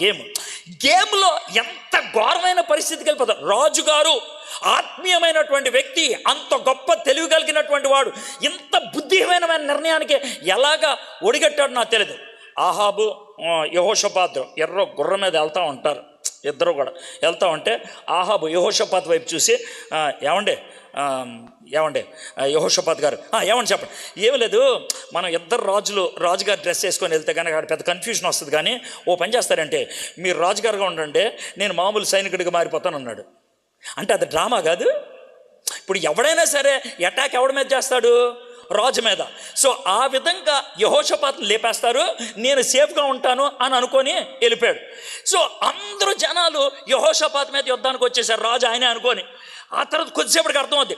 గేమ్లో ఎంత ఘోరమైన పరిస్థితికి వెళ్ళిపోతారు. రాజుగారు ఆత్మీయమైనటువంటి వ్యక్తి, అంత గొప్ప తెలివి కలిగినటువంటి వాడు, ఇంత బుద్ధిహీనమైన నిర్ణయానికి ఎలాగా ఒడిగట్టాడు నాకు తెలియదు. ఆహాబు యెహోషాపాతు గుర్రం మీద వెళ్తూ ఉంటారు, ఇద్దరు కూడా వెళ్తూ ఉంటే ఆహాబు యెహోషాపాతు వైపు చూసి ఏమండే యెహోషాపాతు గారు ఏమని చెప్పండి. ఏమి లేదు, మనం ఇద్దరు రాజుగారు డ్రెస్ వేసుకొని వెళ్తే కనుక అక్కడ పెద్ద కన్ఫ్యూజన్ వస్తుంది, కానీ ఓ పని చేస్తారంటే మీరు రాజుగారుగా ఉండండి, నేను మామూలు సైనికుడిగా మారిపోతాను అన్నాడు. అంటే అది డ్రామా కాదు. ఇప్పుడు ఎవడైనా సరే అటాక్ ఎవడి మీద చేస్తాడు? రాజు మీద. సో ఆ విధంగా యెహోషాపాతుని లేపేస్తారు, నేను సేఫ్గా ఉంటాను అని అనుకొని వెళ్ళిపోయాడు. సో అందరూ జనాలు యెహోషాపాతు మీద యుద్ధానికి వచ్చేసారు, రాజు ఆయనే అనుకొని. ఆ తర్వాత కొద్దిసేపటికి అర్థమవుద్ది,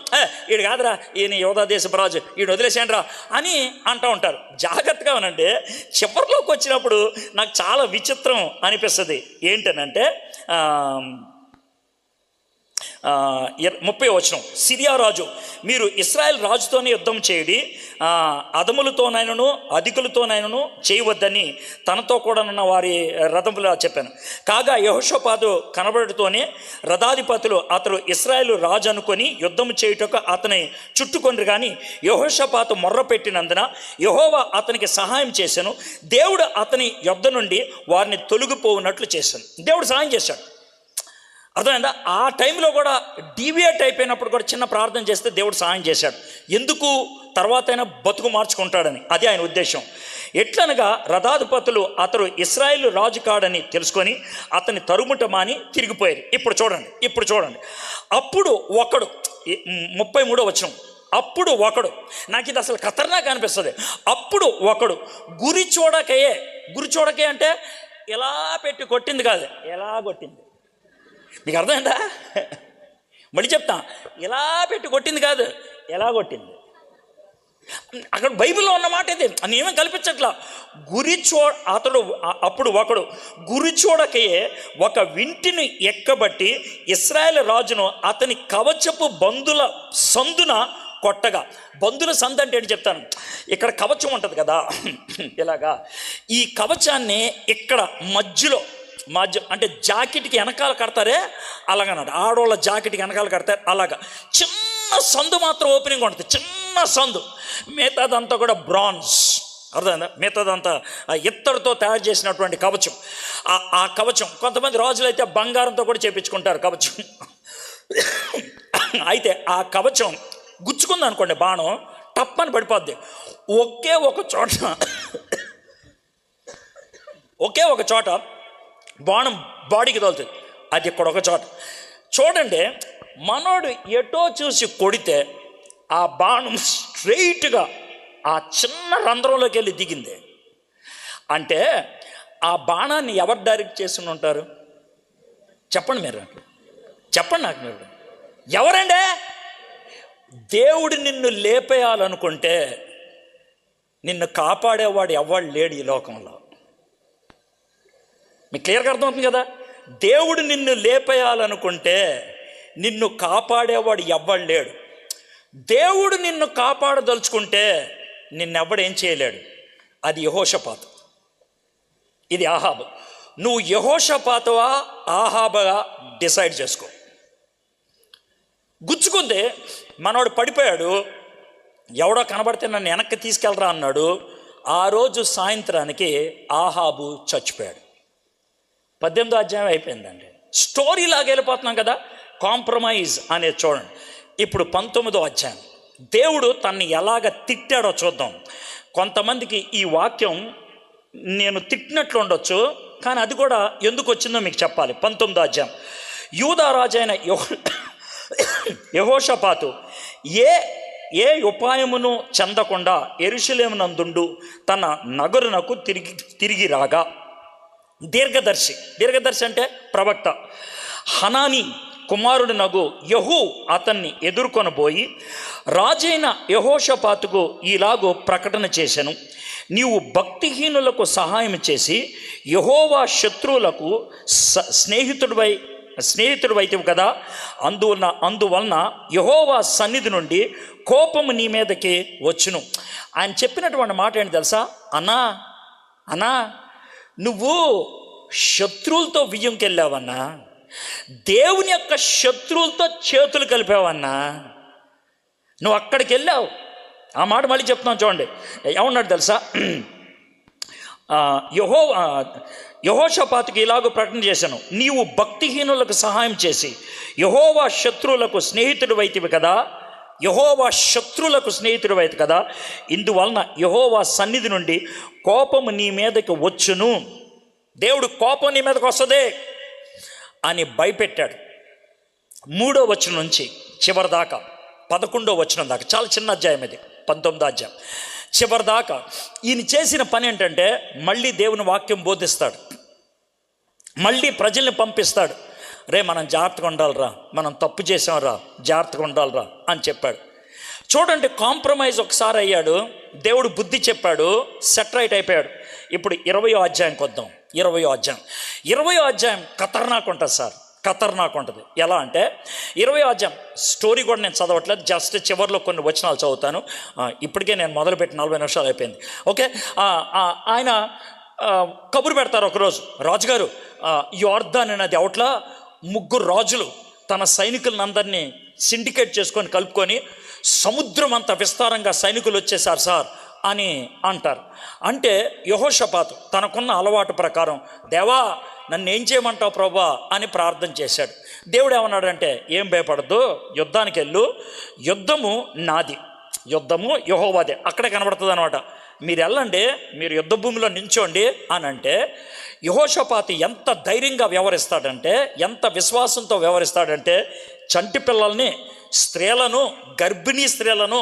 ఈడు కాదురా, ఈయన యోధా దేశపు రాజు, ఈడు వదిలేసేయండిరా అని అంటూ ఉంటారు. జాగ్రత్తగా ఉనండి. చివరిలోకి వచ్చినప్పుడు నాకు చాలా విచిత్రం అనిపిస్తుంది. ఏంటనంటే 30వ వచనం, సిరియా రాజు మీరు ఇశ్రాయేల్ రాజుతోనే యుద్ధం చేయడి, అదములతోనైనను అధికులతోనైనను చేయవద్దని తనతో కూడా ఉన్న వారి రథములా చెప్పాను. కాగా యెహోషాపాతు కనబడుతోనే రథాధిపతులు అతడు ఇశ్రాయేలు రాజు అనుకొని యుద్ధం చేయుటకు అతని చుట్టుకొనిరు. కానీ యెహోషాపాతు మొర్ర పెట్టినందున యెహోవా అతనికి సహాయం చేశాను. దేవుడు అతని యుద్ధ నుండి వారిని తొలగిపోవునట్లు చేశాను. దేవుడు సహాయం చేశాడు. అర్థమైందా? ఆ టైంలో కూడా డీవియేట్ అయిపోయినప్పుడు కూడా చిన్న ప్రార్థన చేస్తే దేవుడు సహాయం చేశాడు. ఎందుకు? తర్వాత అయినా బతుకు మార్చుకుంటాడని, అది ఆయన ఉద్దేశం. ఎట్లనగా రథాధిపతులు అతడు ఇశ్రాయేలు రాజు కాడని తెలుసుకొని అతని తరుముట మాని తిరిగిపోయారు. ఇప్పుడు చూడండి అప్పుడు ఒకడు 33వ వచనం, అప్పుడు ఒకడు, నాకు ఇది అసలు ఖతర్నాక్ అనిపిస్తుంది, అప్పుడు ఒకడు గురి చూడకే అంటే ఇలా పెట్టి కొట్టింది కాదు, ఎలా కొట్టింది. మీకు అర్థమైందా? మళ్ళీ చెప్తా, ఇలా పెట్టి కొట్టింది కాదు, ఎలా కొట్టింది. అక్కడ బైబిల్లో ఉన్న మాట ఇది, నేనేమీ కల్పించట్లా. అప్పుడు ఒకడు గురి చూడకయే ఒక వింటిని ఎక్కబట్టి ఇశ్రాయేలు రాజును అతని కవచపు బందుల సందున కొట్టగా. బందుల సందు అంటే ఏంటి చెప్తాను. ఇక్కడ కవచం ఉంటుంది కదా, ఇలాగా ఈ కవచాన్ని ఇక్కడ మధ్య అంటే జాకెట్కి వెనకాల కడతారే అలాగన్నాడు. ఆడవాళ్ళ జాకెట్కి వెనకాల కడతారు అలాగా. చిన్న సందు మాత్రం ఓపెనింగ్ ఉంటుంది, చిన్న సందు. మిగతాదంతా కూడా బ్రాంజ్, అర్థమైందా? మిగతాదంతా ఇత్తడితో తయారు చేసినటువంటి కవచం. ఆ కవచం కొంతమంది రాజులు అయితే బంగారంతో కూడా చేపించుకుంటారు కవచం. అయితే ఆ కవచం గుచ్చుకుంది అనుకోండి, బాణం టప్పని పడిపోద్ది. ఒకే ఒక చోట బాణం బాడీకి తగులుతుంది, అది ఇక్కడ ఒక చోట. చూడండి, మనోడు ఎటో చూసి కొడితే ఆ బాణం స్ట్రెయిట్గా ఆ చిన్న రంధ్రంలోకి వెళ్ళి దిగింది. అంటే ఆ బాణాన్ని ఎవరు డైరెక్ట్ చేసి ఉంటారు? చెప్పండి, మీరు చెప్పండి నాకు. మీరు ఎవరండి? దేవుడు నిన్ను లేపేయాలనుకుంటే నిన్ను కాపాడేవాడు ఎవడు లేడు ఈ లోకంలో. మీకు క్లియర్గా అర్థమవుతుంది కదా. దేవుడు నిన్ను లేపేయాలనుకుంటే నిన్ను కాపాడేవాడు ఎవ్వడు లేడు. దేవుడు నిన్ను కాపాడదలుచుకుంటే నిన్నెవ్వడు ఏం చేయలేడు. అది యెహోషాపాతు, ఇది ఆహాబు. నువ్వు యెహోషాపాతువా ఆహాబుగా డిసైడ్ చేసుకో. గుచ్చుకుంది, మనోడు పడిపోయాడు. ఎవడో కనబడితే నన్ను వెనక్కి తీసుకెళ్ళరా అన్నాడు. ఆ రోజు సాయంత్రానికి ఆహాబు చచ్చిపోయాడు. 18వ అధ్యాయం అయిపోయిందండి. స్టోరీ లాగా వెళ్ళిపోతున్నాం కదా. కాంప్రమైజ్ అనేది చూడండి. ఇప్పుడు 19వ అధ్యాయం. దేవుడు తన్ని ఎలాగ తిట్టాడో చూద్దాం. కొంతమందికి ఈ వాక్యం నేను తిట్టినట్లు ఉండొచ్చు, కానీ అది కూడా ఎందుకు వచ్చిందో మీకు చెప్పాలి. 19వ అధ్యాయం. యూదా రాజైన యెహోషాపాతు ఏ ఉపాయమును చెందకుండా యెరూషలేమునందుండు తన నగరునకు తిరిగి రాగా, దీర్ఘదర్శి అంటే ప్రవక్త హనానీ కుమారుడు నగు యెహూ అతన్ని ఎదుర్కొనబోయి రాజైన యెహోషాపాతుకు ఇలాగూ ప్రకటన చేశాను. నీవు భక్తిహీనులకు సహాయం చేసి యెహోవా శత్రువులకు స్నేహితుడివైతివి కదా. అందువలన యెహోవా సన్నిధి నుండి కోపము నీ మీదకి వచ్చును. ఆయన చెప్పినటువంటి మాట ఏంటి తెలుసా? అన్నా నువ్వు శత్రువులతో విజయంకి వెళ్ళావన్నా, దేవుని యొక్క శత్రువులతో చేతులు కలిపావన్నా, నువ్వు అక్కడికి వెళ్ళావు. ఆ మాట మళ్ళీ చెప్తున్నాను చూడండి. ఏమన్నాడు తెలుసా? యెహోషాపాతుకి ఇలాగూ ప్రకటన చేశాను. నీవు భక్తిహీనులకు సహాయం చేసి యెహోవా శత్రువులకు స్నేహితుడివైతివి కదా. ఇందువలన యెహోవా సన్నిధి నుండి కోపము నీ మీదకి వచ్చును. దేవుడు కోపం నీ మీదకి వస్తుంది అని భయపెట్టాడు. 3వ వచనం నుంచి చివరి దాకా 11వ వచనం దాకా, చాలా చిన్న అధ్యాయం ఇది, 19వ అధ్యాయం చివరి దాకా. ఈయన చేసిన పని ఏంటంటే మళ్ళీ దేవుని వాక్యం బోధిస్తాడు, మళ్ళీ ప్రజల్ని పంపిస్తాడు. మనం జాగ్రత్తగా ఉండాలిరా, మనం తప్పు చేసాంరా, జాగ్రత్తగా ఉండాలిరా అని చెప్పాడు. చూడండి, కాంప్రమైజ్ ఒకసారి అయ్యాడు, దేవుడు బుద్ధి చెప్పాడు, సెట్ రైట్ అయిపోయాడు. ఇప్పుడు 20వ అధ్యాయంకి వద్దాం. 20వ అధ్యాయం ఖతర్నాక్ ఉంటుంది సార్, ఖతర్నాక్ ఉంటుంది. ఎలా అంటే 20వ అధ్యాయం స్టోరీ కూడా నేను చదవట్లేదు, జస్ట్ చివరిలో కొన్ని వచనాలు చదువుతాను. ఇప్పటికే నేను మొదలుపెట్టి 40 నిమిషాలు అయిపోయింది. ఓకే, ఆయన కబురు పెడతారు ఒకరోజు, రాజుగారు యోర్దాన్ నది అవట్ల 3 రాజులు తన సైనికులందరినీ సిండికేట్ చేసుకొని కలుపుకొని సముద్రం అంత విస్తారంగా సైనికులు వచ్చేసారు సార్ అని అంటారు. అంటే యెహోషాపాతు తనకున్న అలవాటు ప్రకారం, దేవా నన్ను ఏం చేయమంటావు ప్రభా అని ప్రార్థన చేశాడు. దేవుడు ఏమన్నాడంటే, ఏం భయపడద్దు, యుద్ధానికి వెళ్ళు, యుద్ధము నాది, యుద్ధము యెహోవాదే. అక్కడే కనబడుతుంది అనమాట. మీరు వెళ్ళండి, మీరు యుద్ధ భూమిలో నించోండి అని అంటే యెహోషాపాతు ఎంత ధైర్యంగా వ్యవహరిస్తాడంటే, ఎంత విశ్వాసంతో వ్యవహరిస్తాడంటే, చంటి పిల్లల్ని, స్త్రీలను, గర్భిణీ స్త్రీలను,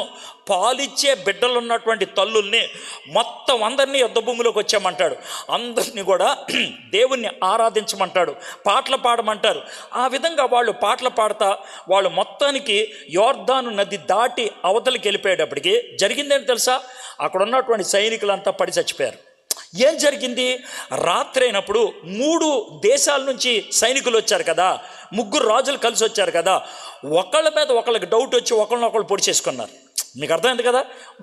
పాలిచ్చే బిడ్డలు ఉన్నటువంటి తల్లుల్ని మొత్తం అందరినీ యుద్ధ భూమిలోకి వచ్చామంటాడు. అందరినీ కూడా దేవుణ్ణి ఆరాధించమంటాడు, పాటలు పాడమంటారు. ఆ విధంగా వాళ్ళు పాటలు పాడతా వాళ్ళు మొత్తానికి యోర్దాను నది దాటి అవతలికి వెళ్ళిపోయేటప్పటికి జరిగిందేంటి తెలుసా? అక్కడ ఉన్నటువంటి సైనికులంతా పడి చచ్చిపోయారు. ఏం జరిగింది? రాత్రి అయినప్పుడు 3 దేశాల నుంచి సైనికులు వచ్చారు కదా, 3 రాజులు కలిసి వచ్చారు కదా, ఒకళ్ళ మీద ఒకళ్ళకి డౌట్ వచ్చి ఒకళ్ళనొకళ్ళు పొడి చేసుకున్నారు. మీకు అర్థమైంది కదా?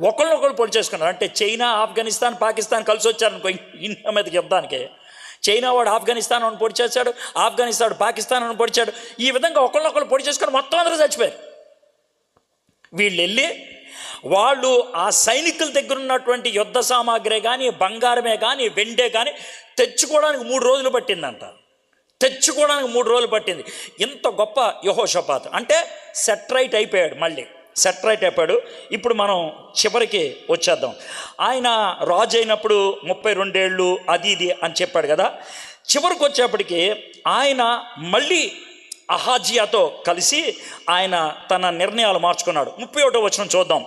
ఒకళ్ళనొకళ్ళు పొడి చేసుకున్నారు. అంటే చైనా, ఆఫ్ఘనిస్తాన్, పాకిస్తాన్ కలిసి వచ్చారనుకో ఇండియా మీదకి యుద్ధానికి. చైనా వాడు ఆఫ్ఘనిస్తాన్ అని పొడి చేశాడు, ఆఫ్ఘనిస్తాన్ పాకిస్తాన్ అని పొడిచాడు. ఈ విధంగా ఒకళ్ళనొకళ్ళు పొడి చేసుకొని మొత్తం అందరూ చచ్చిపోయారు. వీళ్ళు వెళ్ళి వాళ్ళు ఆ సైనికుల దగ్గర ఉన్నటువంటి యుద్ధ సామాగ్రి కానీ, బంగారమే కానీ, వెండే కానీ తెచ్చుకోవడానికి 3 రోజులు పట్టిందంట. తెచ్చుకోవడానికి 3 రోజులు పట్టింది. ఇంత గొప్ప యెహోషాపాతు అంటే సెట్రైట్ అయిపోయాడు. మళ్ళీ సెట్రైట్ అయిపోయాడు. ఇప్పుడు మనం చివరికి వచ్చేద్దాం. ఆయన రాజు అయినప్పుడు 32 ఏళ్ళు అది ఇది అని చెప్పాడు కదా. చివరికి వచ్చేప్పటికి ఆయన మళ్ళీ అహాజ్యాతో కలిసి ఆయన తన నిర్ణయాలు మార్చుకున్నాడు. 31వ వచనం చూద్దాం.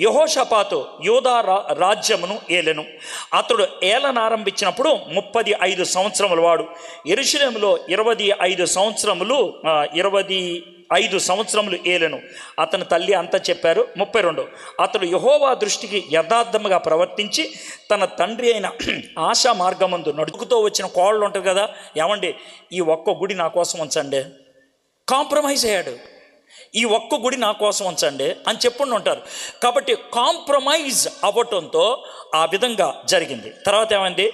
యెహోషాపాతు యూదా రాజ్యమును ఏలెను. అతడు ఏలనారంభించినప్పుడు 35 సంవత్సరముల వాడు. యెరూషలేములో 25 సంవత్సరములు ఏలెను. అతని తల్లి అంతా చెప్పారు. 32 అతడు యెహోవా దృష్టికి యథార్థముగా ప్రవర్తించి తన తండ్రి అయిన ఆశా మార్గమందు నడుకుతో వచ్చిన కోళ్ళు ఉంటుంది కదా, ఏమండి ఈ ఒక్క గుడి నా కోసం ఉంచండి, కాంప్రమైజ్ అయ్యాడు. ఈ ఒక్క గుడి నా కోసం ఉంచండి అని చెప్పుండి ఉంటారు. కాబట్టి కాంప్రమైజ్ అవ్వటంతో ఆ విధంగా జరిగింది. తర్వాత ఏమైంది?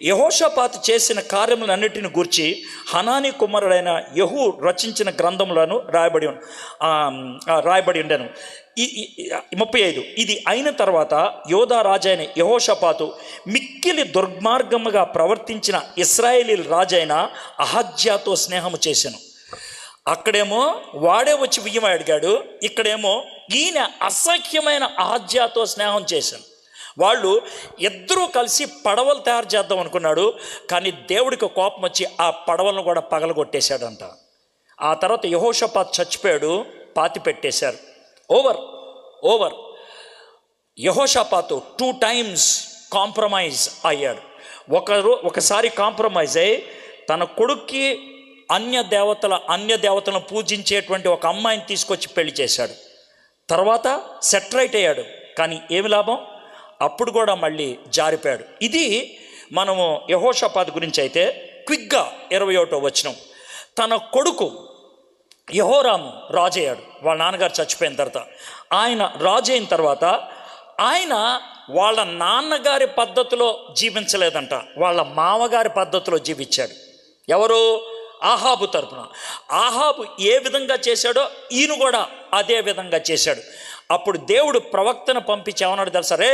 యెహోషాపాతు చేసిన కార్యములన్నిటిని గూర్చి హనానీ కుమారుడైన యెహూ రచించిన గ్రంథములను రాయబడి ఉండెను. 35 ఇది అయిన తర్వాత యోధా రాజైన యెహోషాపాతు మిక్కిలి దుర్మార్గముగా ప్రవర్తించిన ఇశ్రాయేలీల రాజైన అహజ్యాతో స్నేహము చేసెను. అక్కడేమో వాడే వచ్చి బియ్యం అడిగాడు, ఇక్కడేమో ఈయన అసఖ్యమైన అహజ్యాతో స్నేహం చేశాను. వాళ్ళు ఇద్దరూ కలిసి పడవలు తయారు చేద్దాం అనుకున్నాడు. కానీ దేవుడికి కోపం వచ్చి ఆ పడవలను కూడా పగలగొట్టేశాడంట. ఆ తర్వాత యెహోషాపాతు చచ్చిపోయాడు, పాతి పెట్టేశారు. ఓవర్. యెహోషాపాతు 2 times కాంప్రమైజ్ అయ్యాడు. ఒకసారి కాంప్రమైజ్ అయ్యి తన కొడుక్కి అన్య దేవతలను పూజించేటువంటి ఒక అమ్మాయిని తీసుకొచ్చి పెళ్లి చేశాడు. తర్వాత సెట్రైట్ అయ్యాడు. కానీ ఏమి లాభం? అప్పుడు కూడా మళ్ళీ జారిపోయాడు. ఇది మనము యెహోషాపాతు గురించి. అయితే క్విక్గా 21వ వచనం. తన కొడుకు యెహోరాము రాజయ్యాడు. వాళ్ళ నాన్నగారు చచ్చిపోయిన తర్వాత ఆయన రాజైన తర్వాత ఆయన వాళ్ళ నాన్నగారి పద్ధతిలో జీవించలేదంట, వాళ్ళ మామగారి పద్ధతిలో జీవించాడు. ఎవరు? ఆహాబు తరపున. ఆహాబు ఏ విధంగా చేశాడో ఈయన కూడా అదే విధంగా చేశాడు. అప్పుడు దేవుడు ప్రవక్తను పంపించి ఏమన్నాడు తెలుసా? రే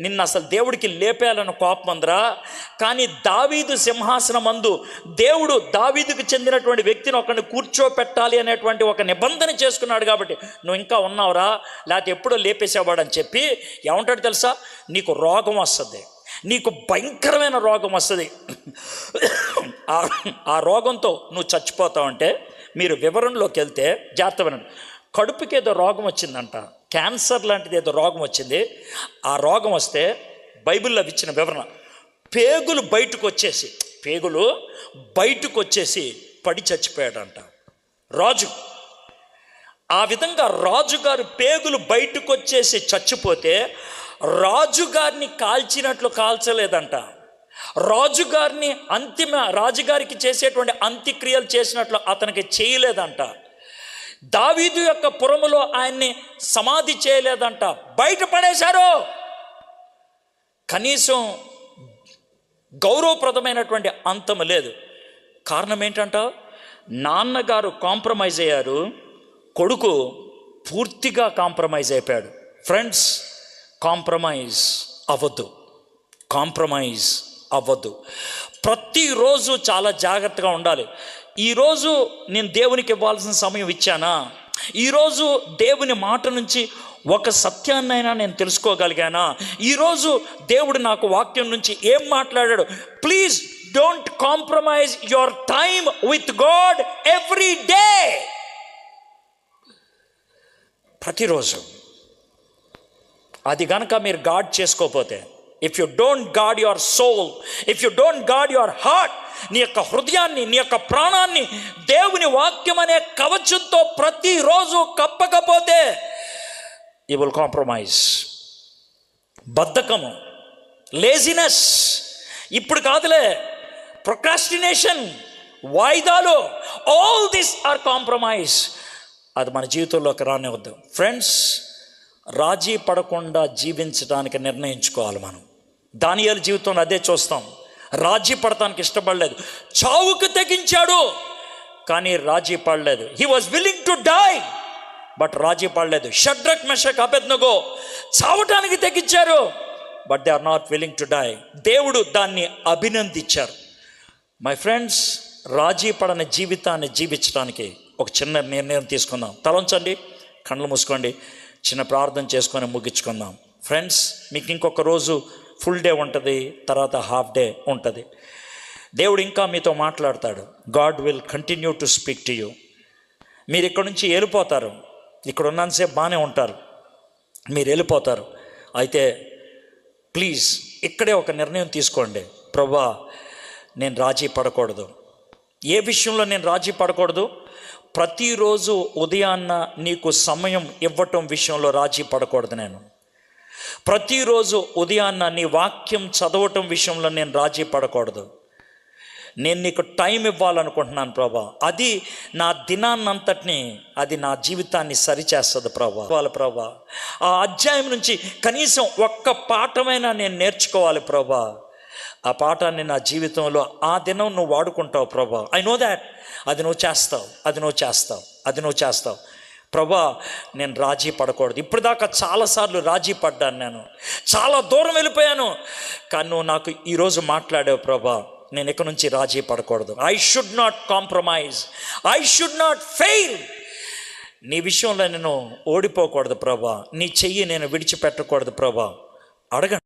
నిన్న అసలు దేవుడికి లేపేయాలని కోపం అందరా, కానీ దావీదు సింహాసనం అందు దేవుడు దావీదుకు చెందినటువంటి వ్యక్తిని ఒకరిని కూర్చోపెట్టాలి అనేటువంటి ఒక నిబంధన చేసుకున్నాడు. కాబట్టి నువ్వు ఇంకా ఉన్నావురా, లేకపోతే ఎప్పుడో లేపేసేవాడని చెప్పి ఏమంటాడు తెలుసా? నీకు రోగం వస్తుంది, నీకు భయంకరమైన రోగం వస్తుంది, ఆ రోగంతో నువ్వు చచ్చిపోతావంటే. మీరు వివరణలోకి వెళ్తే జాగ్రత్త వినండి. కడుపుకి ఏదో రోగం వచ్చిందంట, క్యాన్సర్ లాంటిది ఏదో రోగం వచ్చింది. ఆ రోగం వస్తే బైబిల్లో ఇచ్చిన వివరణ, పేగులు బయటకు వచ్చేసి పడి చచ్చిపోయాడంట రాజు. ఆ విధంగా రాజుగారు పేగులు బయటకు వచ్చేసి చచ్చిపోతే రాజుగారిని కాల్చినట్లు కాల్చలేదంట, రాజుగారికి చేసేటువంటి అంత్యక్రియలు చేసినట్లు అతనికి చేయలేదంట, దావీదు యొక్క పురములో ఆయన్ని సమాధి చేయలేదంట, బయటపడేశారు. కనీసం గౌరవప్రదమైనటువంటి అంతం లేదు. కారణం ఏంటంట? నాన్నగారు కాంప్రమైజ్ అయ్యారు, కొడుకు పూర్తిగా కాంప్రమైజ్ అయిపోయాడు. ఫ్రెండ్స్, కాంప్రమైజ్ అవ్వద్దు. ప్రతిరోజు చాలా జాగ్రత్తగా ఉండాలి. ఈరోజు నేను దేవునికి ఇవ్వాల్సిన సమయం ఇచ్చానా? ఈరోజు దేవుని మాట నుంచి ఒక సత్యాన్నైనా నేను తెలుసుకోగలిగానా? ఈరోజు దేవుడు నాకు వాక్యం నుంచి ఏం మాట్లాడాడు? Please don't compromise your time with God every day. ప్రతిరోజు. అది గనక మీరు గాడ్ చేసుకోకపోతే, if you don't guard your soul, if you don't guard your heart, నీ యొక్క హృదయాన్ని, నీ యొక్క ప్రాణాన్ని దేవుని వాక్యం అనే కవచంతో ప్రతిరోజు కప్పకపోతే యు విల్ కాంప్రమైజ్. బద్ధకము, లేజినెస్, ఇప్పుడు కాదులే, ప్రొక్రాస్టినేషన్, వాయిదాలు, ఆల్ దిస్ ఆర్ కాంప్రమైజ్. అది మన జీవితంలోకి రానివద్దు. ఫ్రెండ్స్, రాజీ పడకుండా జీవించడానికి నిర్ణయించుకోవాలి మనం. దానియేలు జీవితంలో అదే చూస్తాం. రాజీ పడటానికి ఇష్టపడలేదు, చావుకు తెగించాడు కానీ రాజీ పడలేదు. He was willing to die but రాజీ పడలేదు. షడ్రక్, మెషక్, అబేద్నెగో చావటానికి తెగించారు but they are not willing to die. దేవుడు దాన్ని అభినందించారు. మై ఫ్రెండ్స్, రాజీ పడని జీవితాన్ని జీవించడానికి ఒక చిన్న నిర్ణయం తీసుకుందాం. తలంచండి, కళ్ళు మూసుకోండి, చిన్న ప్రార్థన చేసుకొని ముగించుకుందాం. ఫ్రెండ్స్, మీకు ఇంకొక రోజు ఫుల్ డే ఉంటుంది, తర్వాత హాఫ్ డే ఉంటుంది. దేవుడు ఇంకా మీతో మాట్లాడతాడు. God will continue to speak to you. మీరు ఇక్కడ నుంచి వెళ్ళిపోతారు, ఇక్కడ ఉన్నంతసేపు బాగానే ఉంటారు, మీరు వెళ్ళిపోతారు. అయితే ప్లీజ్ ఇక్కడే ఒక నిర్ణయం తీసుకోండి. ప్రభువా, నేను రాజీ పడకూడదు. ఏ విషయంలో నేను రాజీ పడకూడదు? ప్రతిరోజు ఉదయాన్న నీకు సమయం ఇవ్వటం విషయంలో రాజీ పడకూడదు. నేను ప్రతిరోజు ఉదయాన్న నీ వాక్యం చదవటం విషయంలో నేను రాజీ పడకూడదు. నేను నీకు టైం ఇవ్వాలనుకుంటున్నాను ప్రభా. అది నా దినాన్నంతటిని, అది నా జీవితాన్ని సరిచేస్తుంది ప్రభా. ఆ అధ్యాయం నుంచి కనీసం ఒక్క పాఠమైనా నేను నేర్చుకోవాలి ప్రభా. ఆ పాఠాన్ని నా జీవితంలో ఆ దినం నువ్వు వాడుకుంటావు ప్రభా. I know that. అది నువ్వు చేస్తావు ప్రభా. నేను రాజీ పడకూడదు. ఇప్పుడు దాకా చాలాసార్లు రాజీ పడ్డాను, నేను చాలా దూరం వెళ్ళిపోయాను, కానీ నువ్వు నాకు ఈరోజు మాట్లాడావు ప్రభా. నేను ఇక నుంచి రాజీ పడకూడదు. I should not compromise, I should not fail. నీ విషయంలో నేను ఓడిపోకూడదు ప్రభా. నీ చెయ్యి నేను విడిచిపెట్టకూడదు ప్రభా. అడగండి.